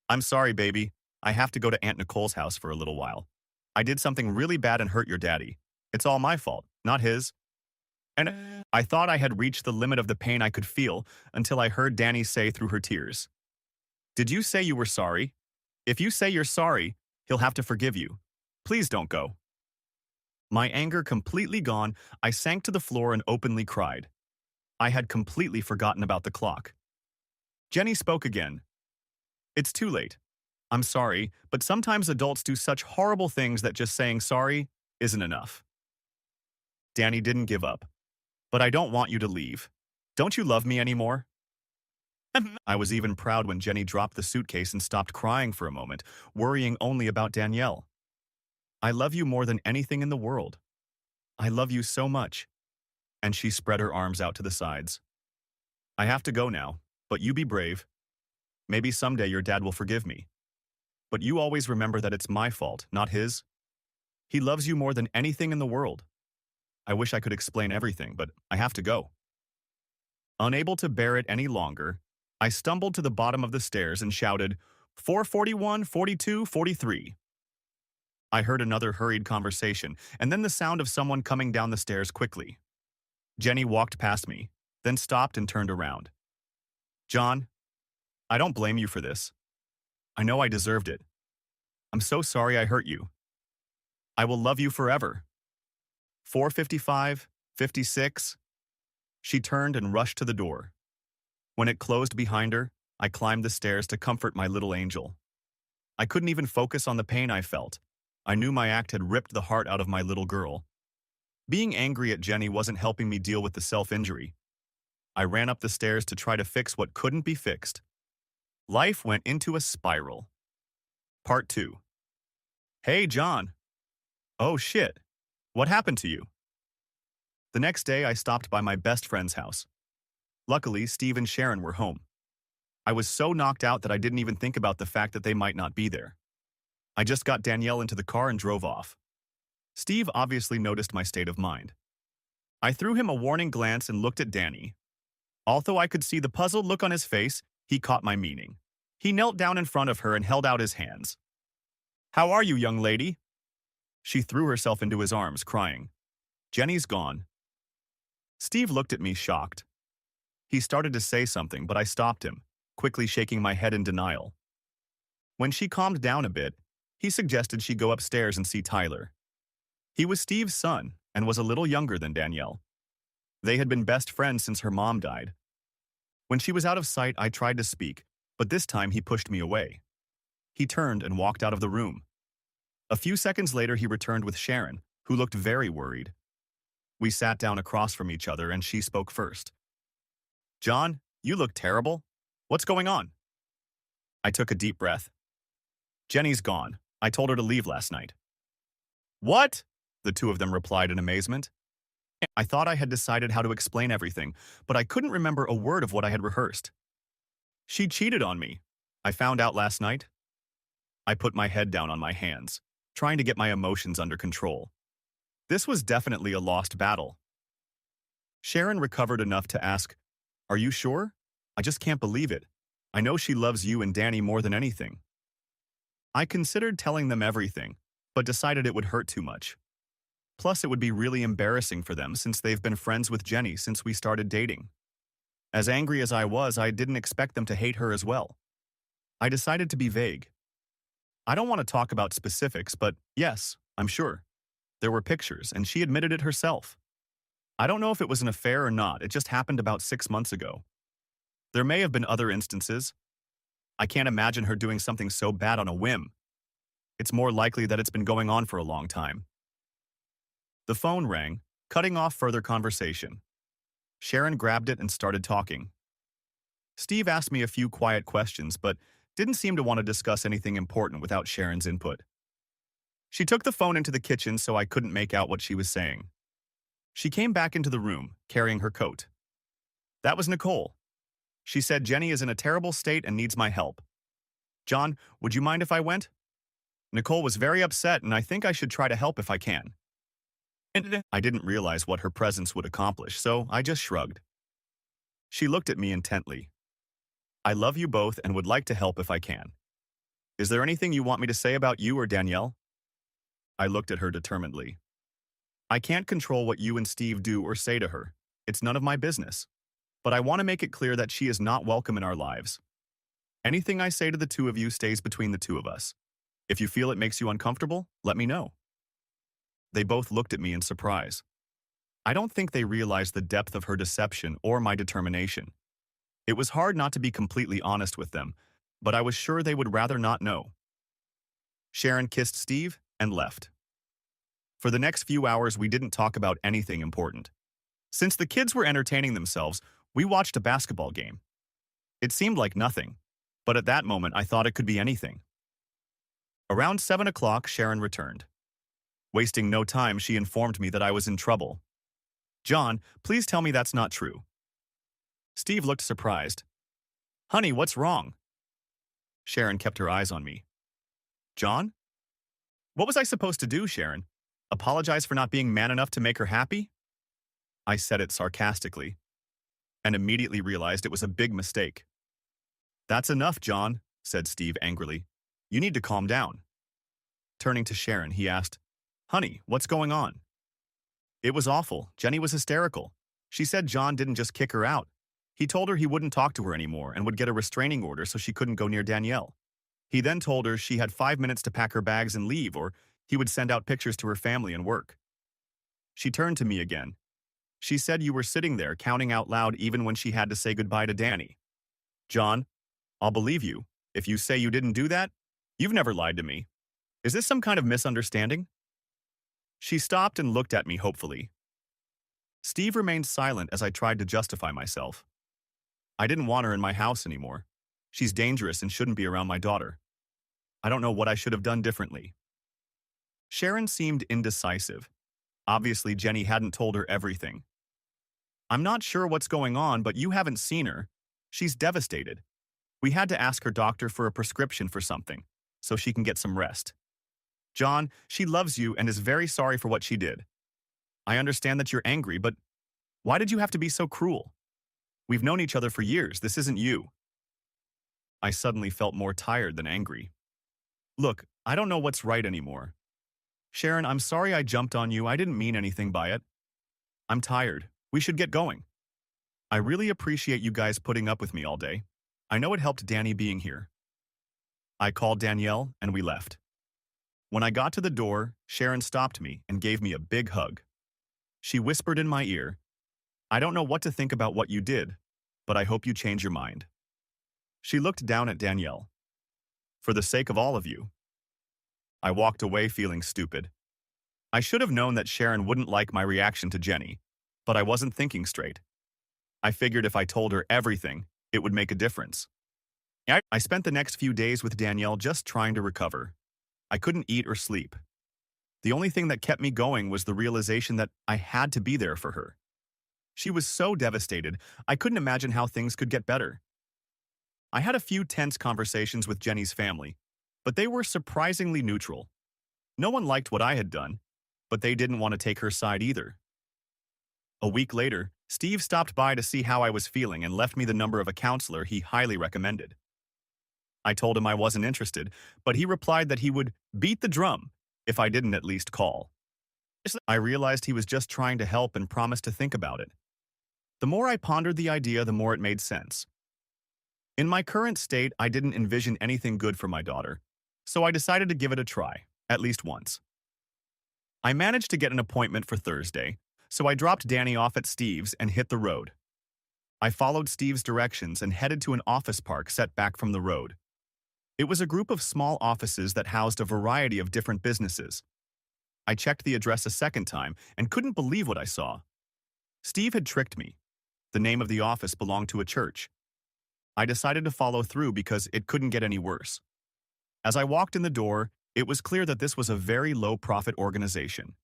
"I'm sorry, baby. I have to go to Aunt Nicole's house for a little while. I did something really bad and hurt your daddy. It's all my fault, not his." And I thought I had reached the limit of the pain I could feel until I heard Danny say through her tears, "Did you say you were sorry? If you say you're sorry, he'll have to forgive you. Please don't go." My anger completely gone, I sank to the floor and openly cried. I had completely forgotten about the clock. Jenny spoke again. "It's too late. I'm sorry, but sometimes adults do such horrible things that just saying sorry isn't enough." Danny didn't give up. "But I don't want you to leave. Don't you love me anymore?" I was even proud when Jenny dropped the suitcase and stopped crying for a moment, worrying only about Danielle. "I love you more than anything in the world. I love you so much." And she spread her arms out to the sides. "I have to go now, but you be brave. Maybe someday your dad will forgive me. But you always remember that it's my fault, not his. He loves you more than anything in the world. I wish I could explain everything, but I have to go." Unable to bear it any longer, I stumbled to the bottom of the stairs and shouted, 441, 42, 43. I heard another hurried conversation, and then the sound of someone coming down the stairs quickly. Jenny walked past me, then stopped and turned around. "John, I don't blame you for this. I know I deserved it. I'm so sorry I hurt you. I will love you forever." 4:55, 56. She turned and rushed to the door. When it closed behind her, I climbed the stairs to comfort my little angel. I couldn't even focus on the pain I felt. I knew my act had ripped the heart out of my little girl. Being angry at Jenny wasn't helping me deal with the self-injury. I ran up the stairs to try to fix what couldn't be fixed. Life went into a spiral. Part 2. "Hey, John. Oh, shit. What happened to you?" The next day, I stopped by my best friend's house. Luckily, Steve and Sharon were home. I was so knocked out that I didn't even think about the fact that they might not be there. I just got Danielle into the car and drove off. Steve obviously noticed my state of mind. I threw him a warning glance and looked at Danny. Although I could see the puzzled look on his face, he caught my meaning. He knelt down in front of her and held out his hands. "How are you, young lady?" She threw herself into his arms, crying. "Jenny's gone." Steve looked at me shocked. He started to say something, but I stopped him, quickly shaking my head in denial. When she calmed down a bit, he suggested she go upstairs and see Tyler. He was Steve's son and was a little younger than Danielle. They had been best friends since her mom died. When she was out of sight, I tried to speak, but this time he pushed me away. He turned and walked out of the room. A few seconds later, he returned with Sharon, who looked very worried. We sat down across from each other and she spoke first. "John, you look terrible. What's going on?" I took a deep breath. "Jenny's gone. I told her to leave last night." "What?" the two of them replied in amazement. I thought I had decided how to explain everything, but I couldn't remember a word of what I had rehearsed. "She cheated on me. I found out last night." I put my head down on my hands, trying to get my emotions under control. This was definitely a lost battle. Sharon recovered enough to ask, "Are you sure? I just can't believe it. I know she loves you and Danny more than anything." I considered telling them everything, but decided it would hurt too much. Plus, it would be really embarrassing for them since they've been friends with Jenny since we started dating. As angry as I was, I didn't expect them to hate her as well. I decided to be vague. I don't want to talk about specifics, but yes, I'm sure. There were pictures, and she admitted it herself. I don't know if it was an affair or not, it just happened about 6 months ago. There may have been other instances. I can't imagine her doing something so bad on a whim. It's more likely that it's been going on for a long time. The phone rang, cutting off further conversation. Sharon grabbed it and started talking. Steve asked me a few quiet questions, but didn't seem to want to discuss anything important without Sharon's input. She took the phone into the kitchen so I couldn't make out what she was saying. She came back into the room, carrying her coat. That was Nicole. She said Jenny is in a terrible state and needs my help. John, would you mind if I went? Nicole was very upset, and I think I should try to help if I can. And I didn't realize what her presence would accomplish, so I just shrugged. She looked at me intently. I love you both and would like to help if I can. Is there anything you want me to say about you or Danielle? I looked at her determinedly. I can't control what you and Steve do or say to her. It's none of my business. But I want to make it clear that she is not welcome in our lives. Anything I say to the two of you stays between the two of us. If you feel it makes you uncomfortable, let me know. They both looked at me in surprise. I don't think they realized the depth of her deception or my determination. It was hard not to be completely honest with them, but I was sure they would rather not know. Sharon kissed Steve and left. For the next few hours, we didn't talk about anything important. Since the kids were entertaining themselves, we watched a basketball game. It seemed like nothing, but at that moment I thought it could be anything. Around 7 o'clock, Sharon returned. Wasting no time, she informed me that I was in trouble. John, please tell me that's not true. Steve looked surprised. Honey, what's wrong? Sharon kept her eyes on me. John? What was I supposed to do, Sharon? Apologize for not being man enough to make her happy? I said it sarcastically, and immediately realized it was a big mistake. That's enough, John, said Steve angrily. You need to calm down. Turning to Sharon, he asked, Honey, what's going on? It was awful. Jenny was hysterical. She said John didn't just kick her out. He told her he wouldn't talk to her anymore and would get a restraining order so she couldn't go near Danielle. He then told her she had 5 minutes to pack her bags and leave, or he would send out pictures to her family and work. She turned to me again. She said you were sitting there counting out loud even when she had to say goodbye to Danny. John, I'll believe you. If you say you didn't do that, you've never lied to me. Is this some kind of misunderstanding? She stopped and looked at me hopefully. Steve remained silent as I tried to justify myself. I didn't want her in my house anymore. She's dangerous and shouldn't be around my daughter. I don't know what I should have done differently. Sharon seemed indecisive. Obviously, Jenny hadn't told her everything. I'm not sure what's going on, but you haven't seen her. She's devastated. We had to ask her doctor for a prescription for something, so she can get some rest. John, she loves you and is very sorry for what she did. I understand that you're angry, but why did you have to be so cruel? We've known each other for years. This isn't you. I suddenly felt more tired than angry. Look, I don't know what's right anymore. Sharon, I'm sorry I jumped on you. I didn't mean anything by it. I'm tired. We should get going. I really appreciate you guys putting up with me all day. I know it helped Danny being here. I called Danielle and we left. When I got to the door, Sharon stopped me and gave me a big hug. She whispered in my ear, I don't know what to think about what you did, but I hope you change your mind. She looked down at Danielle. For the sake of all of you. I walked away feeling stupid. I should have known that Sharon wouldn't like my reaction to Jenny, but I wasn't thinking straight. I figured if I told her everything, it would make a difference. I spent the next few days with Danielle just trying to recover. I couldn't eat or sleep. The only thing that kept me going was the realization that I had to be there for her. She was so devastated, I couldn't imagine how things could get better. I had a few tense conversations with Jenny's family, but they were surprisingly neutral. No one liked what I had done, but they didn't want to take her side either. A week later, Steve stopped by to see how I was feeling and left me the number of a counselor he highly recommended. I told him I wasn't interested, but he replied that he would beat the drum if I didn't at least call. I realized he was just trying to help and promised to think about it. The more I pondered the idea, the more it made sense. In my current state, I didn't envision anything good for my daughter, so I decided to give it a try, at least once. I managed to get an appointment for Thursday, so I dropped Danny off at Steve's and hit the road. I followed Steve's directions and headed to an office park set back from the road. It was a group of small offices that housed a variety of different businesses. I checked the address a second time and couldn't believe what I saw. Steve had tricked me. The name of the office belonged to a church. I decided to follow through because it couldn't get any worse. As I walked in the door, it was clear that this was a very low-profit organization.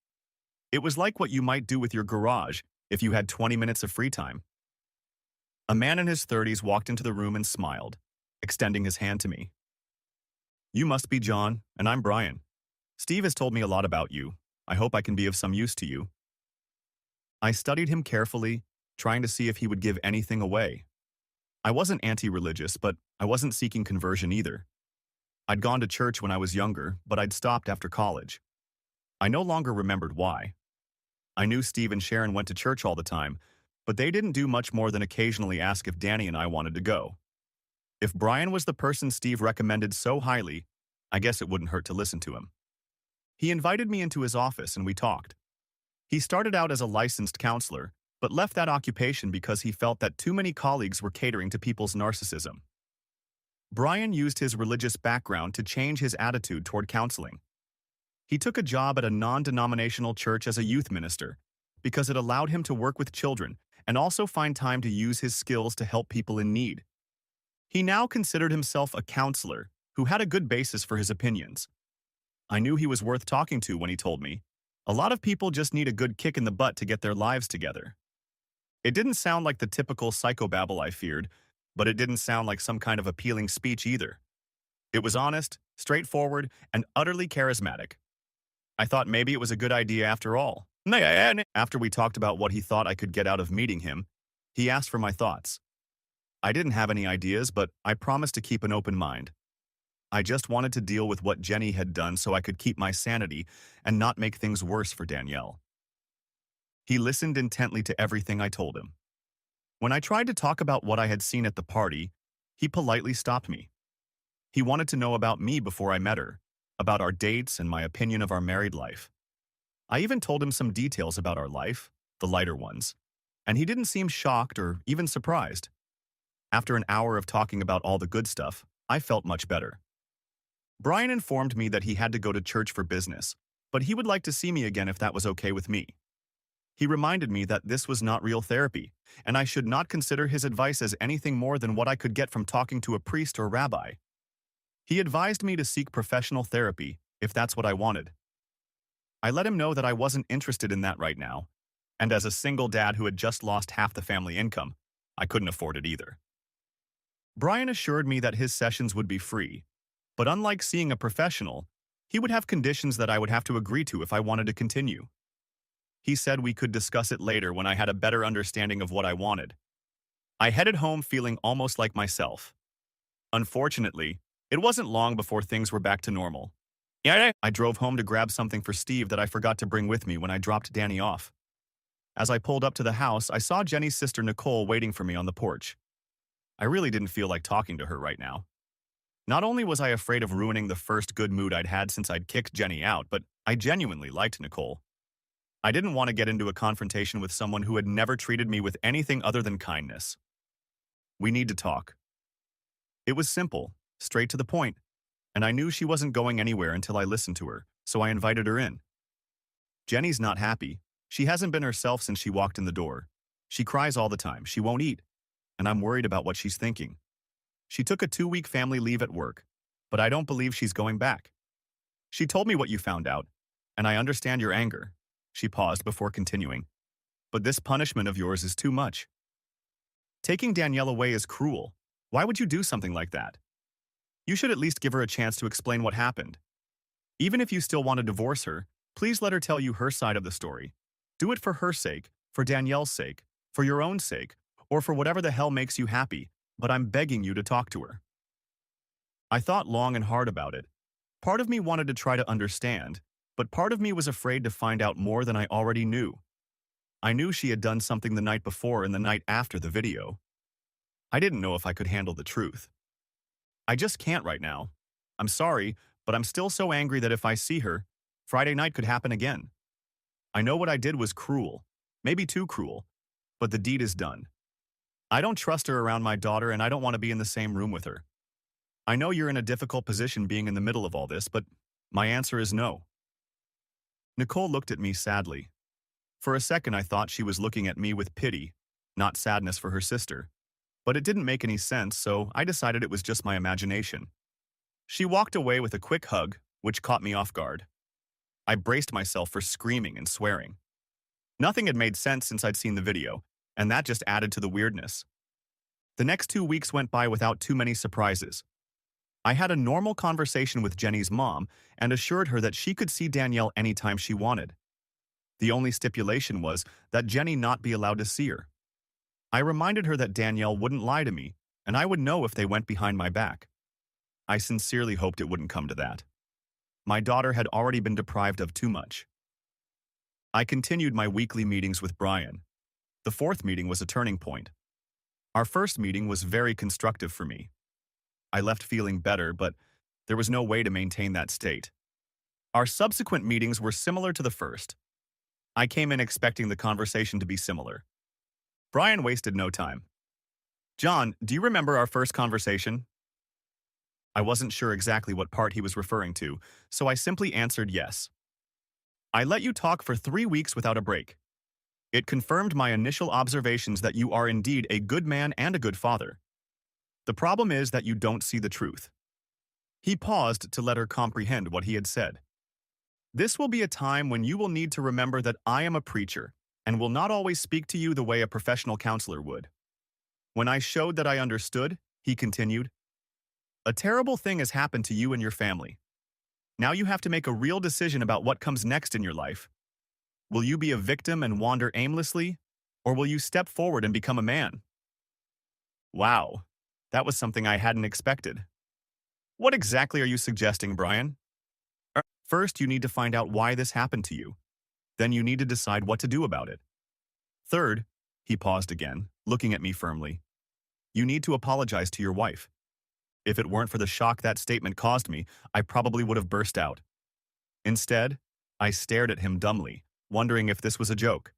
It was like what you might do with your garage if you had 20 minutes of free time. A man in his 30s walked into the room and smiled, extending his hand to me. "You must be John, and I'm Brian. Steve has told me a lot about you. I hope I can be of some use to you." I studied him carefully, trying to see if he would give anything away. I wasn't anti-religious, but I wasn't seeking conversion either. I'd gone to church when I was younger, but I'd stopped after college. I no longer remembered why. I knew Steve and Sharon went to church all the time, but they didn't do much more than occasionally ask if Danny and I wanted to go. If Brian was the person Steve recommended so highly, I guess it wouldn't hurt to listen to him. He invited me into his office and we talked. He started out as a licensed counselor, but left that occupation because he felt that too many colleagues were catering to people's narcissism. Brian used his religious background to change his attitude toward counseling. He took a job at a non-denominational church as a youth minister because it allowed him to work with children and also find time to use his skills to help people in need. He now considered himself a counselor who had a good basis for his opinions. I knew he was worth talking to when he told me, "A lot of people just need a good kick in the butt to get their lives together." It didn't sound like the typical psychobabble I feared, but it didn't sound like some kind of appealing speech either. It was honest, straightforward, and utterly charismatic. I thought maybe it was a good idea after all. After we talked about what he thought I could get out of meeting him, he asked for my thoughts. I didn't have any ideas, but I promised to keep an open mind. I just wanted to deal with what Jenny had done so I could keep my sanity and not make things worse for Danielle. He listened intently to everything I told him. When I tried to talk about what I had seen at the party, he politely stopped me. He wanted to know about me before I met her, about our dates and my opinion of our married life. I even told him some details about our life, the lighter ones, and he didn't seem shocked or even surprised. After an hour of talking about all the good stuff, I felt much better. Brian informed me that he had to go to church for business, but he would like to see me again if that was okay with me. He reminded me that this was not real therapy, and I should not consider his advice as anything more than what I could get from talking to a priest or rabbi. He advised me to seek professional therapy, if that's what I wanted. I let him know that I wasn't interested in that right now, and as a single dad who had just lost half the family income, I couldn't afford it either. Brian assured me that his sessions would be free, but unlike seeing a professional, he would have conditions that I would have to agree to if I wanted to continue. He said we could discuss it later when I had a better understanding of what I wanted. I headed home feeling almost like myself. Unfortunately, it wasn't long before things were back to normal. I drove home to grab something for Steve that I forgot to bring with me when I dropped Danny off. As I pulled up to the house, I saw Jenny's sister Nicole waiting for me on the porch. I really didn't feel like talking to her right now. Not only was I afraid of ruining the first good mood I'd had since I'd kicked Jenny out, but I genuinely liked Nicole. I didn't want to get into a confrontation with someone who had never treated me with anything other than kindness. "We need to talk." It was simple, straight to the point, and I knew she wasn't going anywhere until I listened to her, so I invited her in. Jenny's not happy. She hasn't been herself since she walked in the door. She cries all the time, she won't eat, and I'm worried about what she's thinking. She took a 2-week family leave at work, but I don't believe she's going back. She told me what you found out, and I understand your anger. She paused before continuing. But this punishment of yours is too much. Taking Danielle away is cruel. Why would you do something like that? You should at least give her a chance to explain what happened. Even if you still want to divorce her, please let her tell you her side of the story. Do it for her sake, for Danielle's sake, for your own sake, or for whatever the hell makes you happy, but I'm begging you to talk to her. I thought long and hard about it. Part of me wanted to try to understand, But part of me was afraid to find out more than I already knew. I knew she had done something the night before and the night after the video. I didn't know if I could handle the truth. I just can't right now. I'm sorry, but I'm still so angry that if I see her, Friday night could happen again. I know what I did was cruel, maybe too cruel, but the deed is done. I don't trust her around my daughter and I don't want to be in the same room with her. I know you're in a difficult position being in the middle of all this, but my answer is no. Nicole looked at me sadly. For a second I thought she was looking at me with pity, not sadness for her sister. But it didn't make any sense, so I decided it was just my imagination. She walked away with a quick hug, which caught me off guard. I braced myself for screaming and swearing. Nothing had made sense since I'd seen the video, and that just added to the weirdness. The next 2 weeks went by without too many surprises. I had a normal conversation with Jenny's mom and assured her that she could see Danielle anytime she wanted. The only stipulation was that Jenny not be allowed to see her. I reminded her that Danielle wouldn't lie to me, and I would know if they went behind my back. I sincerely hoped it wouldn't come to that. My daughter had already been deprived of too much. I continued my weekly meetings with Brian. The fourth meeting was a turning point. Our first meeting was very constructive for me. I left feeling better, but there was no way to maintain that state. Our subsequent meetings were similar to the first. I came in expecting the conversation to be similar. Brian wasted no time. John, do you remember our first conversation? I wasn't sure exactly what part he was referring to, so I simply answered yes. I let you talk for 3 weeks without a break. It confirmed my initial observations that you are indeed a good man and a good father. The problem is that you don't see the truth. He paused to let her comprehend what he had said. This will be a time when you will need to remember that I am a preacher and will not always speak to you the way a professional counselor would. When I showed that I understood, he continued, a terrible thing has happened to you and your family. Now you have to make a real decision about what comes next in your life. Will you be a victim and wander aimlessly, or will you step forward and become a man? Wow, that was something I hadn't expected. What exactly are you suggesting, Brian? First, you need to find out why this happened to you. Then you need to decide what to do about it. Third, he paused again, looking at me firmly. You need to apologize to your wife. If it weren't for the shock that statement caused me, I probably would have burst out. Instead, I stared at him dumbly, wondering if this was a joke.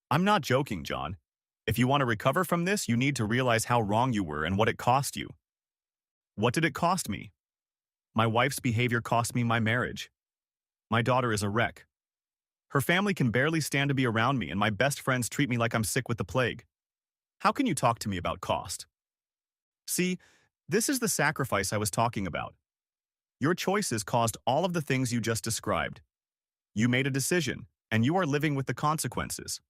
I'm not joking, John. If you want to recover from this, you need to realize how wrong you were and what it cost you. What did it cost me? My wife's behavior cost me my marriage. My daughter is a wreck. Her family can barely stand to be around me, and my best friends treat me like I'm sick with the plague. How can you talk to me about cost? See, this is the sacrifice I was talking about. Your choices caused all of the things you just described. You made a decision, and you are living with the consequences.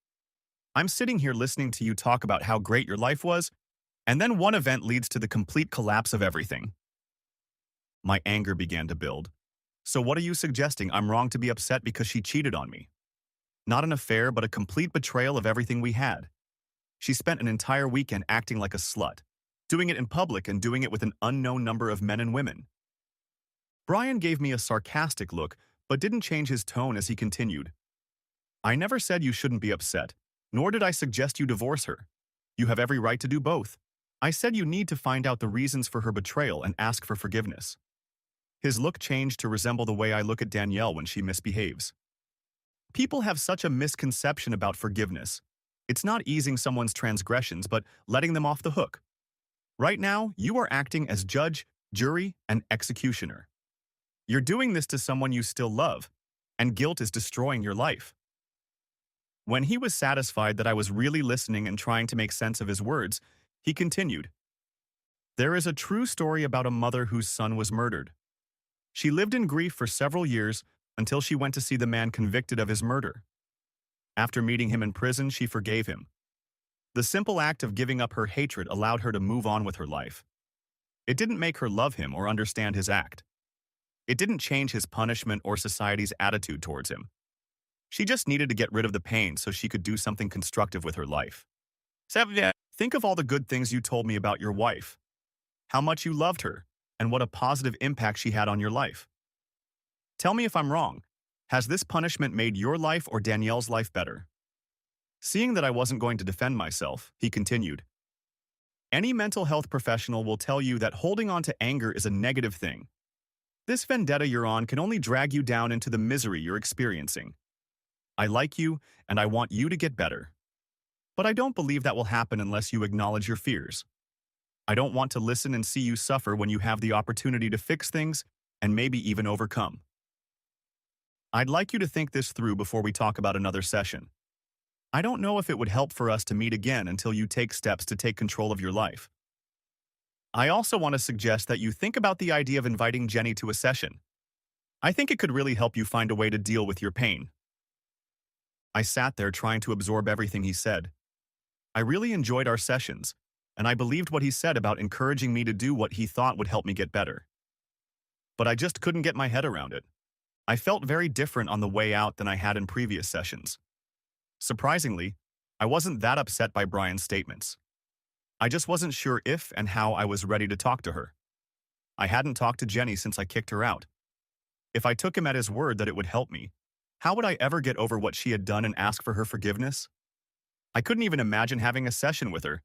I'm sitting here listening to you talk about how great your life was, and then one event leads to the complete collapse of everything. My anger began to build. So what are you suggesting? I'm wrong to be upset because she cheated on me? Not an affair, but a complete betrayal of everything we had. She spent an entire weekend acting like a slut, doing it in public and doing it with an unknown number of men and women. Brian gave me a sarcastic look, but didn't change his tone as he continued. I never said you shouldn't be upset, nor did I suggest you divorce her. You have every right to do both. I said you need to find out the reasons for her betrayal and ask for forgiveness. His look changed to resemble the way I look at Danielle when she misbehaves. People have such a misconception about forgiveness. It's not easing someone's transgressions, but letting them off the hook. Right now, you are acting as judge, jury, and executioner. You're doing this to someone you still love, and guilt is destroying your life. When he was satisfied that I was really listening and trying to make sense of his words, he continued, there is a true story about a mother whose son was murdered. She lived in grief for several years until she went to see the man convicted of his murder. After meeting him in prison, she forgave him. The simple act of giving up her hatred allowed her to move on with her life. It didn't make her love him or understand his act. It didn't change his punishment or society's attitude towards him. She just needed to get rid of the pain so she could do something constructive with her life. Think of all the good things you told me about your wife, how much you loved her, and what a positive impact she had on your life. Tell me if I'm wrong. Has this punishment made your life or Danielle's life better? Seeing that I wasn't going to defend myself, he continued, any mental health professional will tell you that holding on to anger is a negative thing. This vendetta you're on can only drag you down into the misery you're experiencing. I like you, and I want you to get better. But I don't believe that will happen unless you acknowledge your fears. I don't want to listen and see you suffer when you have the opportunity to fix things and maybe even overcome. I'd like you to think this through before we talk about another session. I don't know if it would help for us to meet again until you take steps to take control of your life. I also want to suggest that you think about the idea of inviting Jenny to a session. I think it could really help you find a way to deal with your pain. I sat there trying to absorb everything he said. I really enjoyed our sessions, and I believed what he said about encouraging me to do what he thought would help me get better. But I just couldn't get my head around it. I felt very different on the way out than I had in previous sessions. Surprisingly, I wasn't that upset by Brian's statements. I just wasn't sure if and how I was ready to talk to her. I hadn't talked to Jenny since I kicked her out. If I took him at his word that it would help me, how would I ever get over what she had done and ask for her forgiveness? I couldn't even imagine having a session with her.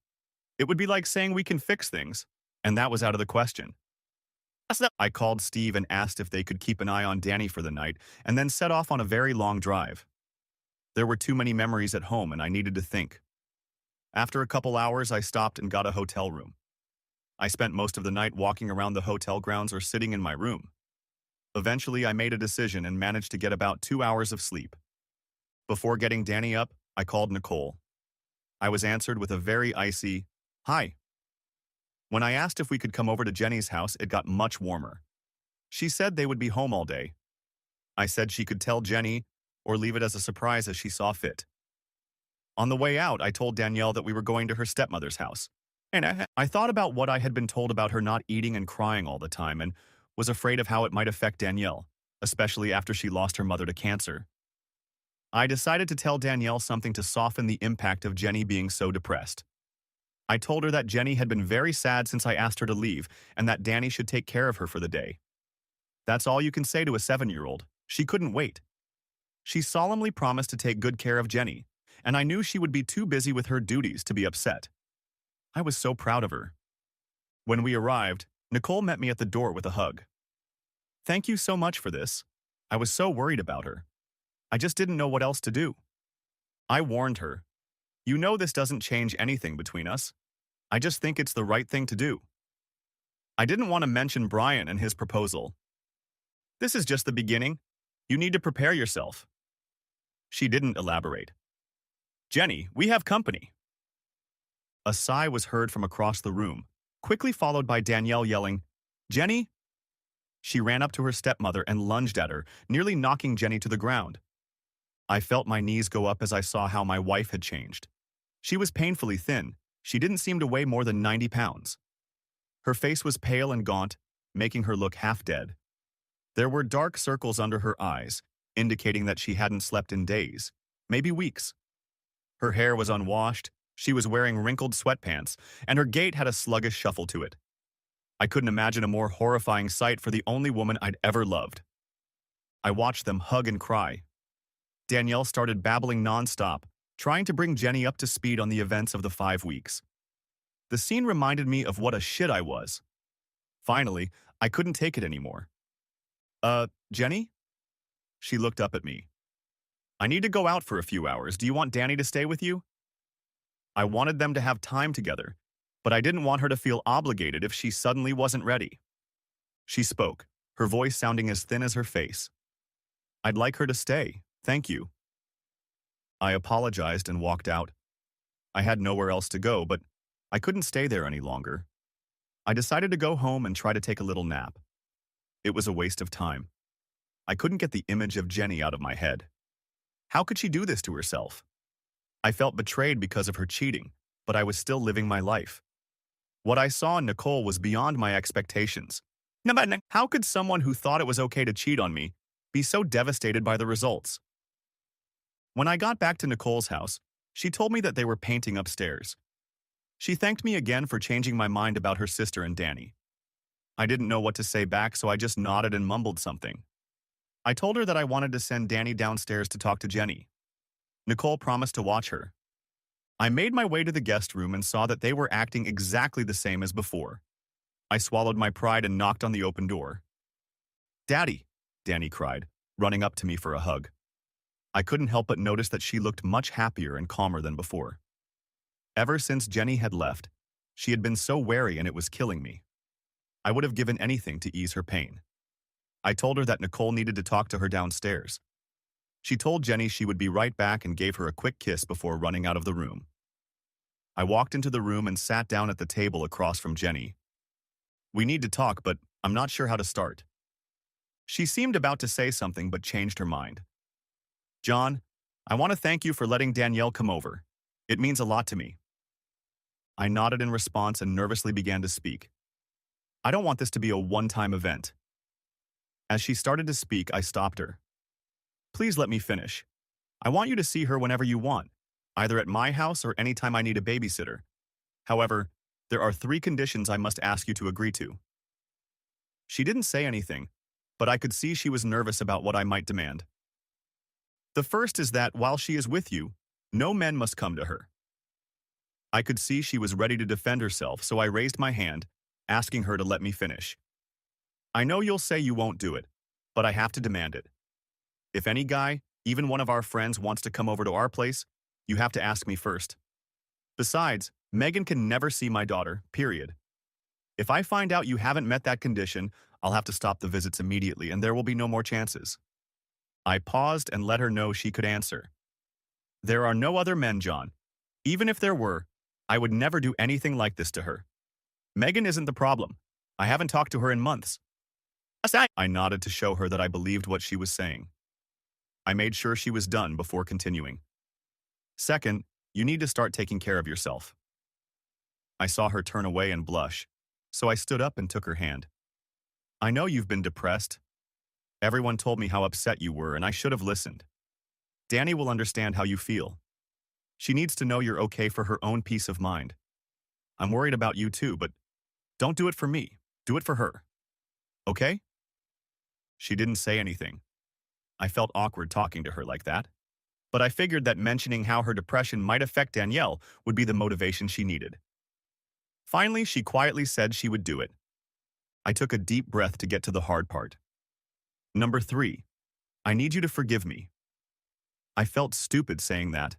It would be like saying we can fix things, and that was out of the question. I called Steve and asked if they could keep an eye on Danny for the night, and then set off on a very long drive. There were too many memories at home and I needed to think. After a couple hours, I stopped and got a hotel room. I spent most of the night walking around the hotel grounds or sitting in my room. Eventually, I made a decision and managed to get about 2 hours of sleep. Before getting Danny up, I called Nicole. I was answered with a very icy, "Hi." When I asked if we could come over to Jenny's house, it got much warmer. She said they would be home all day. I said she could tell Jenny or leave it as a surprise as she saw fit. On the way out, I told Danielle that we were going to her stepmother's house. And I thought about what I had been told about her not eating and crying all the time and was afraid of how it might affect Danielle, especially after she lost her mother to cancer. I decided to tell Danielle something to soften the impact of Jenny being so depressed. I told her that Jenny had been very sad since I asked her to leave and that Danny should take care of her for the day. That's all you can say to a 7-year-old. She couldn't wait. She solemnly promised to take good care of Jenny, and I knew she would be too busy with her duties to be upset. I was so proud of her. When we arrived, Nicole met me at the door with a hug. "Thank you so much for this. I was so worried about her. I just didn't know what else to do." I warned her, "You know this doesn't change anything between us. I just think it's the right thing to do." I didn't want to mention Brian and his proposal. "This is just the beginning. You need to prepare yourself." She didn't elaborate. "Jenny, we have company." A sigh was heard from across the room, quickly followed by Danielle yelling, "Jenny!" She ran up to her stepmother and lunged at her, nearly knocking Jenny to the ground. I felt my knees go up as I saw how my wife had changed. She was painfully thin. She didn't seem to weigh more than 90 pounds. Her face was pale and gaunt, making her look half dead. There were dark circles under her eyes, indicating that she hadn't slept in days, maybe weeks. Her hair was unwashed, she was wearing wrinkled sweatpants, and her gait had a sluggish shuffle to it. I couldn't imagine a more horrifying sight for the only woman I'd ever loved. I watched them hug and cry. Danielle started babbling nonstop, trying to bring Jenny up to speed on the events of the 5 weeks. The scene reminded me of what a shit I was. Finally, I couldn't take it anymore. Jenny?" She looked up at me. "I need to go out for a few hours. Do you want Danny to stay with you?" I wanted them to have time together, but I didn't want her to feel obligated if she suddenly wasn't ready. She spoke, her voice sounding as thin as her face. "I'd like her to stay, thank you." I apologized and walked out. I had nowhere else to go, but I couldn't stay there any longer. I decided to go home and try to take a little nap. It was a waste of time. I couldn't get the image of Jenny out of my head. How could she do this to herself? I felt betrayed because of her cheating, but I was still living my life. What I saw in Nicole was beyond my expectations. How could someone who thought it was okay to cheat on me be so devastated by the results? When I got back to Nicole's house, she told me that they were painting upstairs. She thanked me again for changing my mind about her sister and Danny. I didn't know what to say back, so I just nodded and mumbled something. I told her that I wanted to send Danny downstairs to talk to Jenny. Nicole promised to watch her. I made my way to the guest room and saw that they were acting exactly the same as before. I swallowed my pride and knocked on the open door. "Daddy," Danny cried, running up to me for a hug. I couldn't help but notice that she looked much happier and calmer than before. Ever since Jenny had left, she had been so wary and it was killing me. I would have given anything to ease her pain. I told her that Nicole needed to talk to her downstairs. She told Jenny she would be right back and gave her a quick kiss before running out of the room. I walked into the room and sat down at the table across from Jenny. "We need to talk, but I'm not sure how to start." She seemed about to say something but changed her mind. "John, I want to thank you for letting Danielle come over. It means a lot to me." I nodded in response and nervously began to speak. "I don't want this to be a one-time event." As she started to speak, I stopped her. "Please let me finish. I want you to see her whenever you want, either at my house or anytime I need a babysitter. However, there are 3 conditions I must ask you to agree to." She didn't say anything, but I could see she was nervous about what I might demand. "The first is that while she is with you, no men must come to her." I could see she was ready to defend herself, so I raised my hand, asking her to let me finish. "I know you'll say you won't do it, but I have to demand it. If any guy, even one of our friends, wants to come over to our place, you have to ask me first. Besides, Megan can never see my daughter, period. If I find out you haven't met that condition, I'll have to stop the visits immediately and there will be no more chances." I paused and let her know she could answer. "There are no other men, John. Even if there were, I would never do anything like this to her. Megan isn't the problem. I haven't talked to her in months." I nodded to show her that I believed what she was saying. I made sure she was done before continuing. "Second, you need to start taking care of yourself." I saw her turn away and blush, so I stood up and took her hand. "I know you've been depressed. Everyone told me how upset you were, and I should have listened. Danny will understand how you feel. She needs to know you're okay for her own peace of mind. I'm worried about you too, but don't do it for me. Do it for her. Okay?" She didn't say anything. I felt awkward talking to her like that, but I figured that mentioning how her depression might affect Danielle would be the motivation she needed. Finally, she quietly said she would do it. I took a deep breath to get to the hard part. "Number 3, I need you to forgive me." I felt stupid saying that.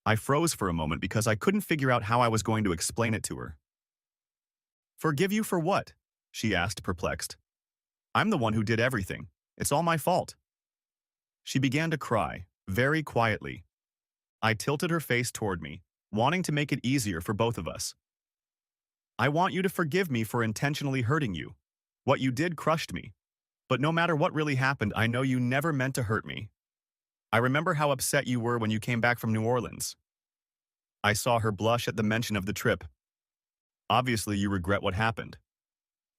I froze for a moment because I couldn't figure out how I was going to explain it to her. "Forgive you for what?" she asked, perplexed. "I'm the one who did everything. It's all my fault." She began to cry, very quietly. I tilted her face toward me, wanting to make it easier for both of us. "I want you to forgive me for intentionally hurting you. What you did crushed me. But no matter what really happened, I know you never meant to hurt me. I remember how upset you were when you came back from New Orleans." I saw her blush at the mention of the trip. "Obviously, you regret what happened.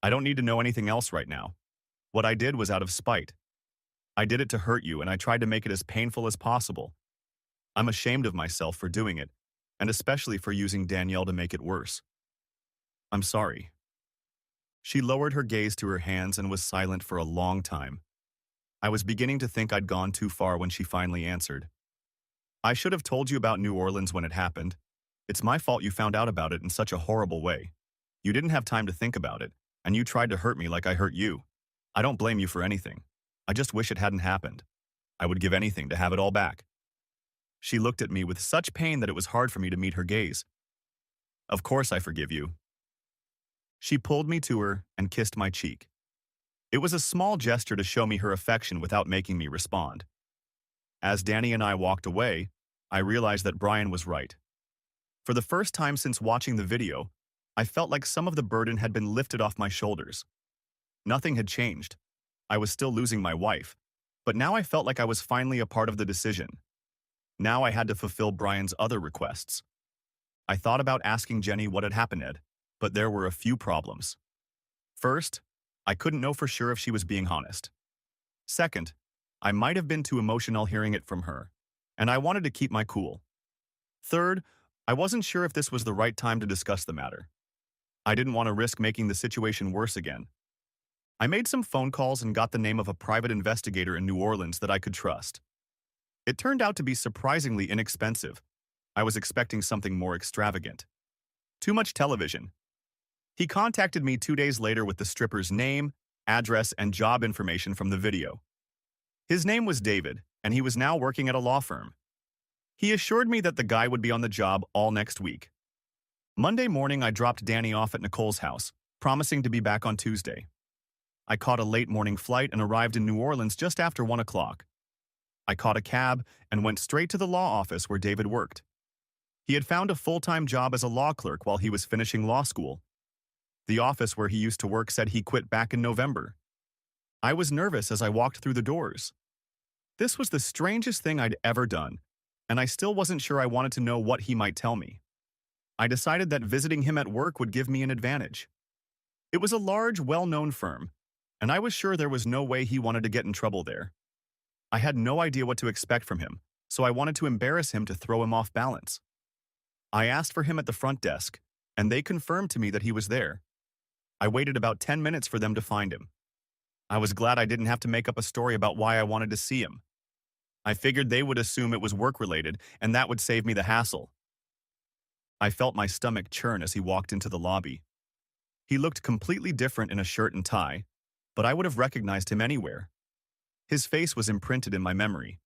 I don't need to know anything else right now. What I did was out of spite. I did it to hurt you, and I tried to make it as painful as possible. I'm ashamed of myself for doing it, and especially for using Danielle to make it worse. I'm sorry." She lowered her gaze to her hands and was silent for a long time. I was beginning to think I'd gone too far when she finally answered. "I should have told you about New Orleans when it happened. It's my fault you found out about it in such a horrible way. You didn't have time to think about it, and you tried to hurt me like I hurt you. I don't blame you for anything. I just wish it hadn't happened. I would give anything to have it all back." She looked at me with such pain that it was hard for me to meet her gaze. "Of course I forgive you." She pulled me to her and kissed my cheek. It was a small gesture to show me her affection without making me respond. As Danny and I walked away, I realized that Brian was right. For the first time since watching the video, I felt like some of the burden had been lifted off my shoulders. Nothing had changed. I was still losing my wife, but now I felt like I was finally a part of the decision. Now I had to fulfill Brian's other requests. I thought about asking Jenny what had happened, but there were a few problems. First, I couldn't know for sure if she was being honest. Second, I might have been too emotional hearing it from her, and I wanted to keep my cool. Third, I wasn't sure if this was the right time to discuss the matter. I didn't want to risk making the situation worse again. I made some phone calls and got the name of a private investigator in New Orleans that I could trust. It turned out to be surprisingly inexpensive. I was expecting something more extravagant. Too much television. He contacted me 2 days later with the stripper's name, address, and job information from the video. His name was David, and he was now working at a law firm. He assured me that the guy would be on the job all next week. Monday morning, I dropped Danny off at Nicole's house, promising to be back on Tuesday. I caught a late morning flight and arrived in New Orleans just after 1 o'clock. I caught a cab and went straight to the law office where David worked. He had found a full-time job as a law clerk while he was finishing law school. The office where he used to work said he quit back in November. I was nervous as I walked through the doors. This was the strangest thing I'd ever done, and I still wasn't sure I wanted to know what he might tell me. I decided that visiting him at work would give me an advantage. It was a large, well-known firm, and I was sure there was no way he wanted to get in trouble there. I had no idea what to expect from him, so I wanted to embarrass him to throw him off balance. I asked for him at the front desk, and they confirmed to me that he was there. I waited about 10 minutes for them to find him. I was glad I didn't have to make up a story about why I wanted to see him. I figured they would assume it was work-related, and that would save me the hassle. I felt my stomach churn as he walked into the lobby. He looked completely different in a shirt and tie, but I would have recognized him anywhere. His face was imprinted in my memory,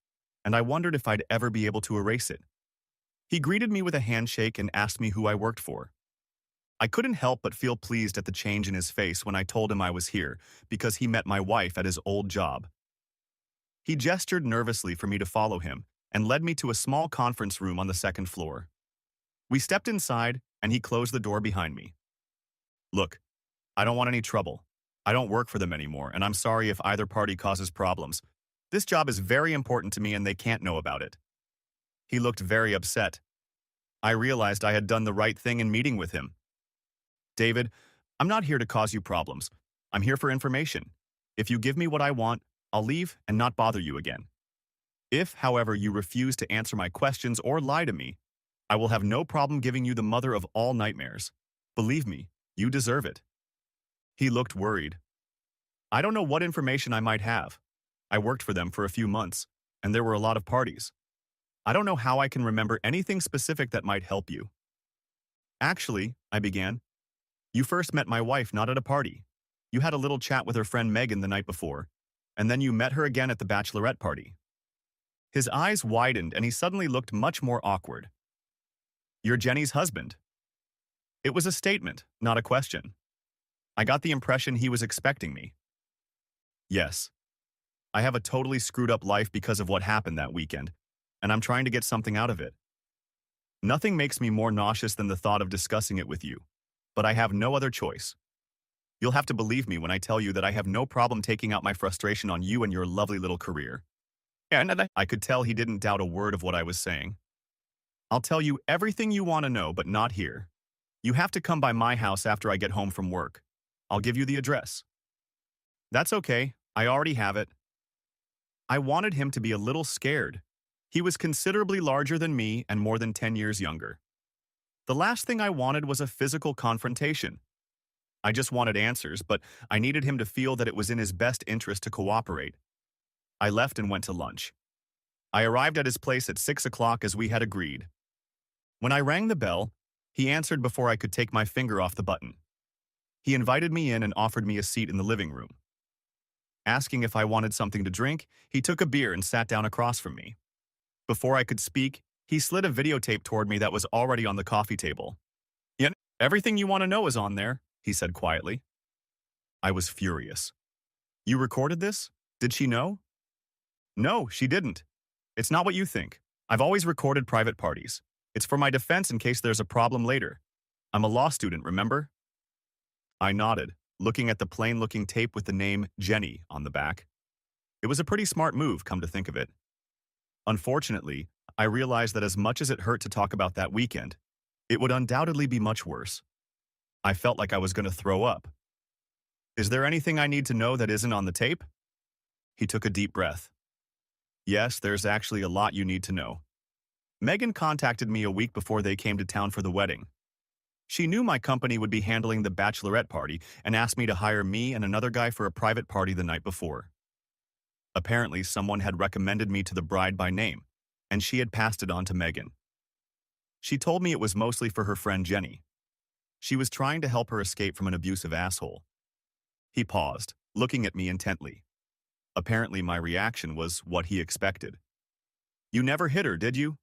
and I wondered if I'd ever be able to erase it. He greeted me with a handshake and asked me who I worked for. I couldn't help but feel pleased at the change in his face when I told him I was here because he met my wife at his old job. He gestured nervously for me to follow him and led me to a small conference room on the second floor. We stepped inside, and he closed the door behind me. Look, I don't want any trouble. I don't work for them anymore, and I'm sorry if either party causes problems. This job is very important to me, and they can't know about it. He looked very upset. I realized I had done the right thing in meeting with him. David, I'm not here to cause you problems. I'm here for information. If you give me what I want, I'll leave and not bother you again. If, however, you refuse to answer my questions or lie to me, I will have no problem giving you the mother of all nightmares. Believe me, you deserve it. He looked worried. I don't know what information I might have. I worked for them for a few months, and there were a lot of parties. I don't know how I can remember anything specific that might help you. Actually, I began, you first met my wife not at a party. You had a little chat with her friend Megan the night before, and then you met her again at the bachelorette party. His eyes widened and he suddenly looked much more awkward. You're Jenny's husband. It was a statement, not a question. I got the impression he was expecting me. Yes. I have a totally screwed up life because of what happened that weekend, and I'm trying to get something out of it. Nothing makes me more nauseous than the thought of discussing it with you, but I have no other choice. You'll have to believe me when I tell you that I have no problem taking out my frustration on you and your lovely little career. And I could tell he didn't doubt a word of what I was saying. I'll tell you everything you want to know, but not here. You have to come by my house after I get home from work. I'll give you the address. That's okay. I already have it. I wanted him to be a little scared. He was considerably larger than me and more than 10 years younger. The last thing I wanted was a physical confrontation. I just wanted answers, but I needed him to feel that it was in his best interest to cooperate. I left and went to lunch. I arrived at his place at 6 o'clock as we had agreed. When I rang the bell, he answered before I could take my finger off the button. He invited me in and offered me a seat in the living room. Asking if I wanted something to drink, he took a beer and sat down across from me. Before I could speak, he slid a videotape toward me that was already on the coffee table. "Yeah, everything you want to know is on there," he said quietly. I was furious. "You recorded this? Did she know?" "No, she didn't. It's not what you think. I've always recorded private parties. It's for my defense in case there's a problem later. I'm a law student, remember?" I nodded, looking at the plain-looking tape with the name Jenny on the back. It was a pretty smart move, come to think of it. Unfortunately, I realized that as much as it hurt to talk about that weekend, it would undoubtedly be much worse. I felt like I was going to throw up. "Is there anything I need to know that isn't on the tape?" He took a deep breath. "Yes, there's actually a lot you need to know. Megan contacted me a week before they came to town for the wedding. She knew my company would be handling the bachelorette party and asked me to hire me and another guy for a private party the night before. Apparently, someone had recommended me to the bride by name, and she had passed it on to Megan. She told me it was mostly for her friend Jenny. She was trying to help her escape from an abusive asshole. He paused, looking at me intently. Apparently, my reaction was what he expected. You never hit her, did you?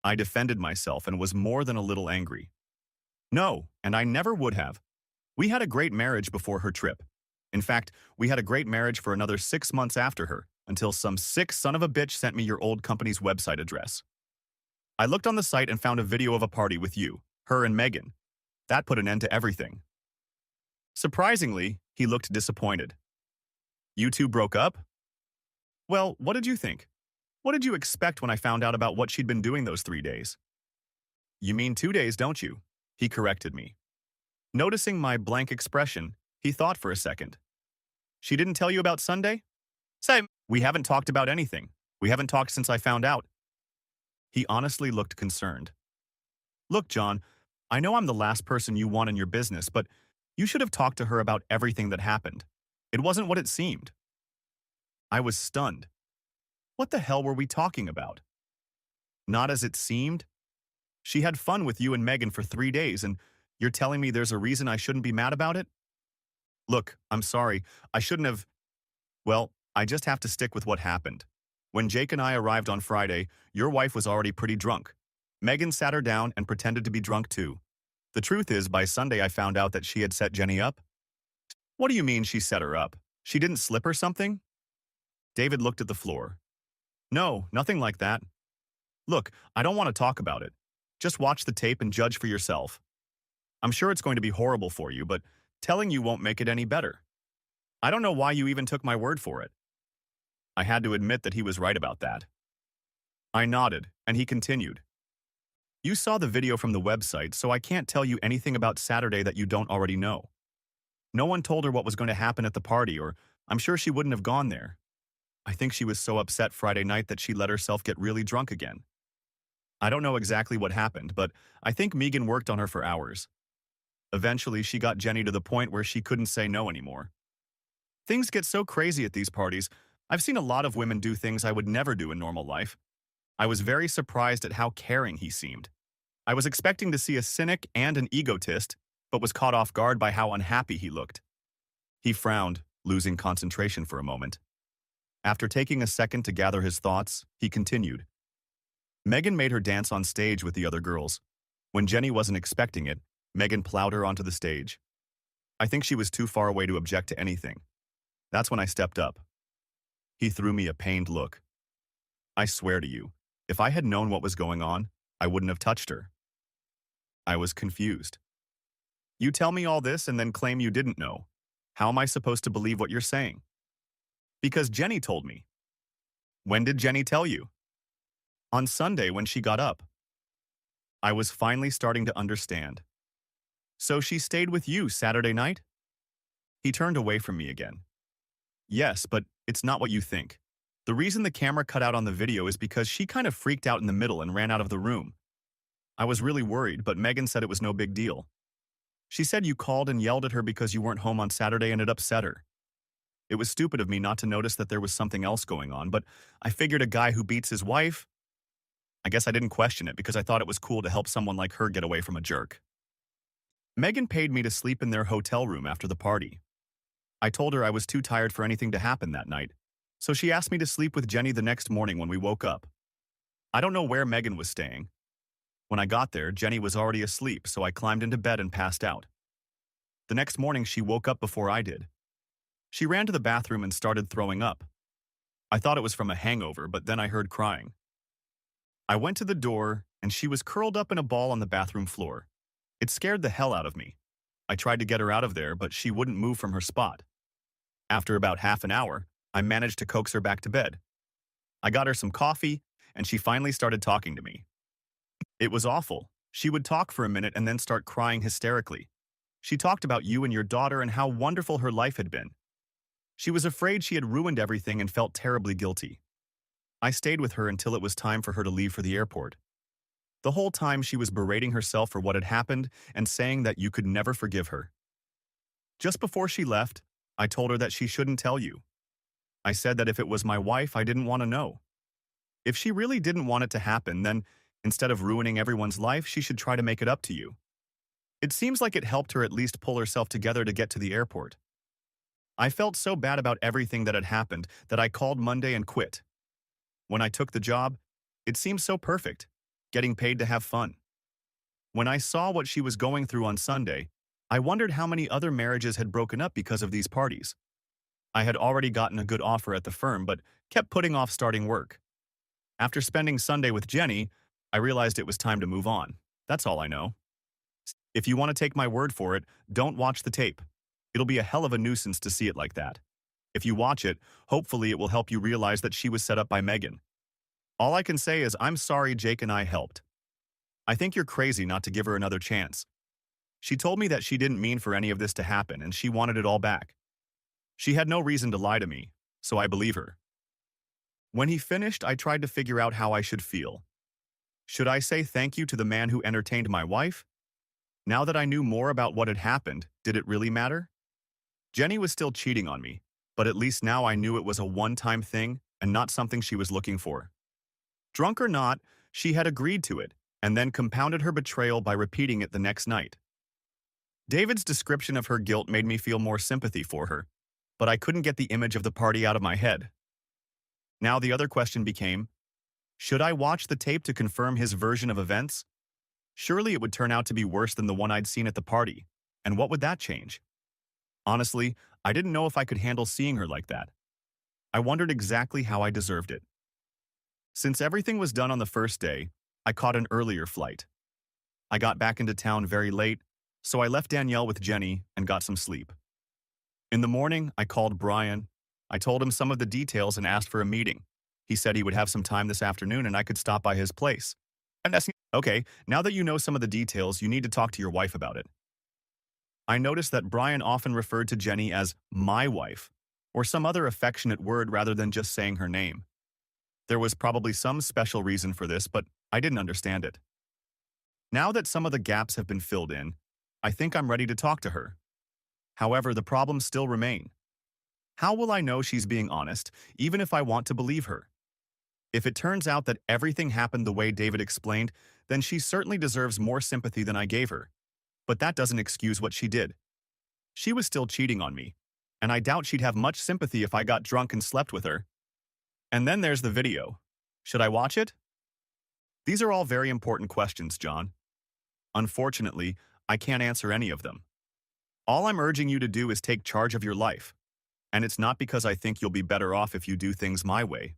I defended myself and was more than a little angry. No, and I never would have. We had a great marriage before her trip. In fact, we had a great marriage for another 6 months after her, until some sick son of a bitch sent me your old company's website address. I looked on the site and found a video of a party with you, her and Megan. That put an end to everything. Surprisingly, he looked disappointed. You two broke up? Well, what did you think? What did you expect when I found out about what she'd been doing those 3 days? You mean 2 days, don't you? He corrected me. Noticing my blank expression, he thought for a second. She didn't tell you about Sunday? Same. We haven't talked about anything. We haven't talked since I found out. He honestly looked concerned. Look, John, I know I'm the last person you want in your business, but you should have talked to her about everything that happened. It wasn't what it seemed. I was stunned. What the hell were we talking about? Not as it seemed? She had fun with you and Megan for 3 days, and you're telling me there's a reason I shouldn't be mad about it? Look, I'm sorry. I shouldn't have. Well, I just have to stick with what happened. When Jake and I arrived on Friday, your wife was already pretty drunk. Megan sat her down and pretended to be drunk too. The truth is, by Sunday I found out that she had set Jenny up. What do you mean she set her up? She didn't slip or something? David looked at the floor. No, nothing like that. Look, I don't want to talk about it. Just watch the tape and judge for yourself. I'm sure it's going to be horrible for you, but telling you won't make it any better. I don't know why you even took my word for it. I had to admit that he was right about that. I nodded, and he continued. You saw the video from the website, so I can't tell you anything about Saturday that you don't already know. No one told her what was going to happen at the party, or I'm sure she wouldn't have gone there. I think she was so upset Friday night that she let herself get really drunk again. I don't know exactly what happened, but I think Megan worked on her for hours. Eventually, she got Jenny to the point where she couldn't say no anymore. Things get so crazy at these parties. I've seen a lot of women do things I would never do in normal life. I was very surprised at how caring he seemed. I was expecting to see a cynic and an egotist, but was caught off guard by how unhappy he looked. He frowned, losing concentration for a moment. After taking a second to gather his thoughts, he continued. Megan made her dance on stage with the other girls. When Jenny wasn't expecting it, Megan plowed her onto the stage. I think she was too far away to object to anything. That's when I stepped up. He threw me a pained look. I swear to you, if I had known what was going on, I wouldn't have touched her. I was confused. You tell me all this and then claim you didn't know. How am I supposed to believe what you're saying? Because Jenny told me. When did Jenny tell you? On Sunday when she got up. I was finally starting to understand. So she stayed with you Saturday night? He turned away from me again. Yes, but it's not what you think. The reason the camera cut out on the video is because she kind of freaked out in the middle and ran out of the room. I was really worried, but Megan said it was no big deal. She said you called and yelled at her because you weren't home on Saturday and it upset her. It was stupid of me not to notice that there was something else going on, but I figured a guy who beats his wife. I guess I didn't question it because I thought it was cool to help someone like her get away from a jerk. Megan paid me to sleep in their hotel room after the party. I told her I was too tired for anything to happen that night, so she asked me to sleep with Jenny the next morning when we woke up. I don't know where Megan was staying. When I got there, Jenny was already asleep, so I climbed into bed and passed out. The next morning, she woke up before I did. She ran to the bathroom and started throwing up. I thought it was from a hangover, but then I heard crying. I went to the door, and she was curled up in a ball on the bathroom floor. It scared the hell out of me. I tried to get her out of there, but she wouldn't move from her spot. After about half an hour, I managed to coax her back to bed. I got her some coffee, and she finally started talking to me. It was awful. She would talk for a minute and then start crying hysterically. She talked about you and your daughter and how wonderful her life had been. She was afraid she had ruined everything and felt terribly guilty. I stayed with her until it was time for her to leave for the airport. The whole time she was berating herself for what had happened and saying that you could never forgive her. Just before she left, I told her that she shouldn't tell you. I said that if it was my wife, I didn't want to know. If she really didn't want it to happen, then instead of ruining everyone's life, she should try to make it up to you. It seems like it helped her at least pull herself together to get to the airport. I felt so bad about everything that had happened that I called Monday and quit. When I took the job, it seemed so perfect, getting paid to have fun. When I saw what she was going through on Sunday, I wondered how many other marriages had broken up because of these parties. I had already gotten a good offer at the firm, but kept putting off starting work. After spending Sunday with Jenny, I realized it was time to move on. That's all I know. If you want to take my word for it, don't watch the tape. It'll be a hell of a nuisance to see it like that. If you watch it, hopefully it will help you realize that she was set up by Megan. All I can say is I'm sorry Jake and I helped. I think you're crazy not to give her another chance. She told me that she didn't mean for any of this to happen and she wanted it all back. She had no reason to lie to me, so I believe her. When he finished, I tried to figure out how I should feel. Should I say thank you to the man who entertained my wife? Now that I knew more about what had happened, did it really matter? Jenny was still cheating on me, but at least now I knew it was a one-time thing and not something she was looking for. Drunk or not, she had agreed to it, and then compounded her betrayal by repeating it the next night. David's description of her guilt made me feel more sympathy for her, but I couldn't get the image of the party out of my head. Now the other question became, should I watch the tape to confirm his version of events? Surely it would turn out to be worse than the one I'd seen at the party, and what would that change? Honestly, I didn't know if I could handle seeing her like that. I wondered exactly how I deserved it. Since everything was done on the first day, I caught an earlier flight. I got back into town very late, so I left Danielle with Jenny and got some sleep. In the morning, I called Brian. I told him some of the details and asked for a meeting. He said he would have some time this afternoon and I could stop by his place. I'm asking, okay, now that you know some of the details, you need to talk to your wife about it. I noticed that Brian often referred to Jenny as my wife, or some other affectionate word rather than just saying her name. There was probably some special reason for this, but I didn't understand it. Now that some of the gaps have been filled in, I think I'm ready to talk to her. However, the problems still remain. How will I know she's being honest, even if I want to believe her? If it turns out that everything happened the way David explained, then she certainly deserves more sympathy than I gave her. But that doesn't excuse what she did. She was still cheating on me, and I doubt she'd have much sympathy if I got drunk and slept with her. And then there's the video. Should I watch it? These are all very important questions, John. Unfortunately, I can't answer any of them. All I'm urging you to do is take charge of your life. And it's not because I think you'll be better off if you do things my way.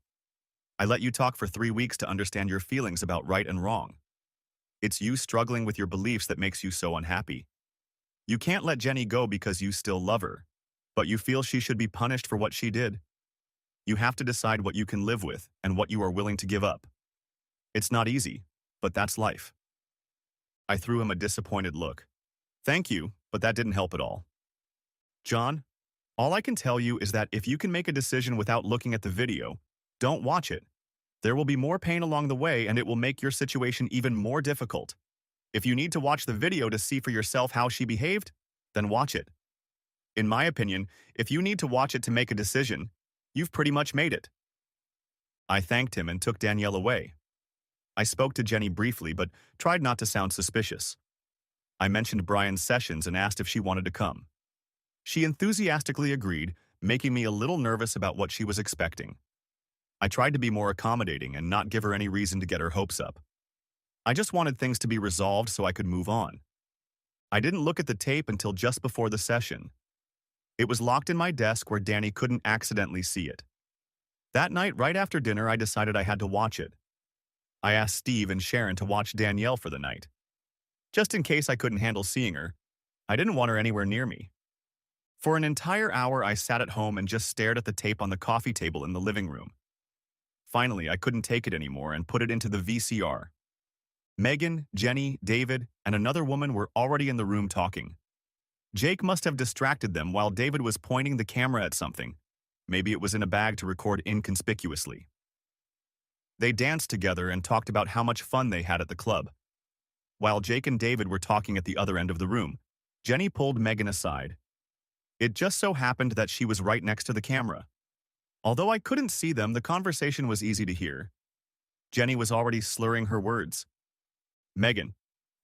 I let you talk for 3 weeks to understand your feelings about right and wrong. It's you struggling with your beliefs that makes you so unhappy. You can't let Jenny go because you still love her, but you feel she should be punished for what she did. You have to decide what you can live with and what you are willing to give up. It's not easy, but that's life. I threw him a disappointed look. Thank you, but that didn't help at all. John, all I can tell you is that if you can make a decision without looking at the video, don't watch it. There will be more pain along the way and it will make your situation even more difficult. If you need to watch the video to see for yourself how she behaved, then watch it. In my opinion, if you need to watch it to make a decision, you've pretty much made it. I thanked him and took Danielle away. I spoke to Jenny briefly but tried not to sound suspicious. I mentioned Brian's sessions and asked if she wanted to come. She enthusiastically agreed, making me a little nervous about what she was expecting. I tried to be more accommodating and not give her any reason to get her hopes up. I just wanted things to be resolved so I could move on. I didn't look at the tape until just before the session. It was locked in my desk where Danny couldn't accidentally see it. That night, right after dinner, I decided I had to watch it. I asked Steve and Sharon to watch Danielle for the night. Just in case I couldn't handle seeing her, I didn't want her anywhere near me. For an entire hour, I sat at home and just stared at the tape on the coffee table in the living room. Finally, I couldn't take it anymore and put it into the VCR. Megan, Jenny, David, and another woman were already in the room talking. Jake must have distracted them while David was pointing the camera at something. Maybe it was in a bag to record inconspicuously. They danced together and talked about how much fun they had at the club. While Jake and David were talking at the other end of the room, Jenny pulled Megan aside. It just so happened that she was right next to the camera. Although I couldn't see them, the conversation was easy to hear. Jenny was already slurring her words. Megan,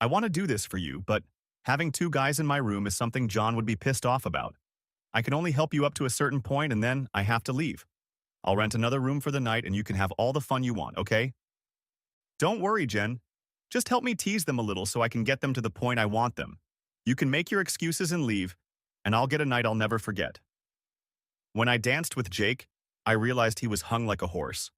I want to do this for you, but having two guys in my room is something John would be pissed off about. I can only help you up to a certain point and then I have to leave. I'll rent another room for the night and you can have all the fun you want, okay? Don't worry, Jen. Just help me tease them a little so I can get them to the point I want them. You can make your excuses and leave, and I'll get a night I'll never forget. When I danced with Jake, I realized he was hung like a horse.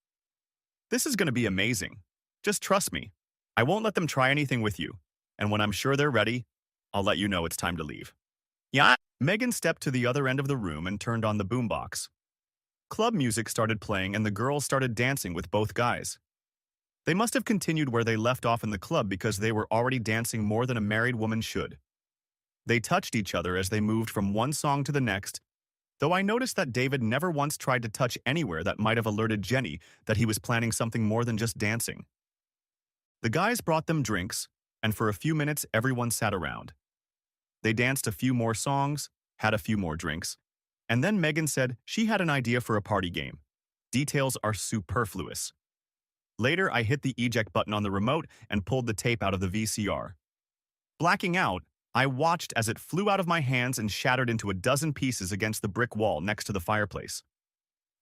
This is going to be amazing. Just trust me. I won't let them try anything with you, and when I'm sure they're ready, I'll let you know it's time to leave. Yeah. Megan stepped to the other end of the room and turned on the boombox. Club music started playing and the girls started dancing with both guys. They must have continued where they left off in the club because they were already dancing more than a married woman should. They touched each other as they moved from one song to the next, though I noticed that David never once tried to touch anywhere that might have alerted Jenny that he was planning something more than just dancing. The guys brought them drinks, and for a few minutes everyone sat around. They danced a few more songs, had a few more drinks, and then Megan said she had an idea for a party game. Details are superfluous. Later, I hit the eject button on the remote and pulled the tape out of the VCR. Blacking out, I watched as it flew out of my hands and shattered into a dozen pieces against the brick wall next to the fireplace.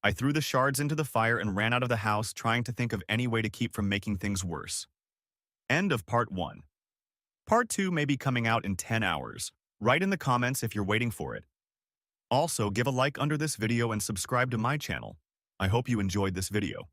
I threw the shards into the fire and ran out of the house, trying to think of any way to keep from making things worse. End of part 1. Part 2 may be coming out in 10 hours. Write in the comments if you're waiting for it. Also, give a like under this video and subscribe to my channel. I hope you enjoyed this video.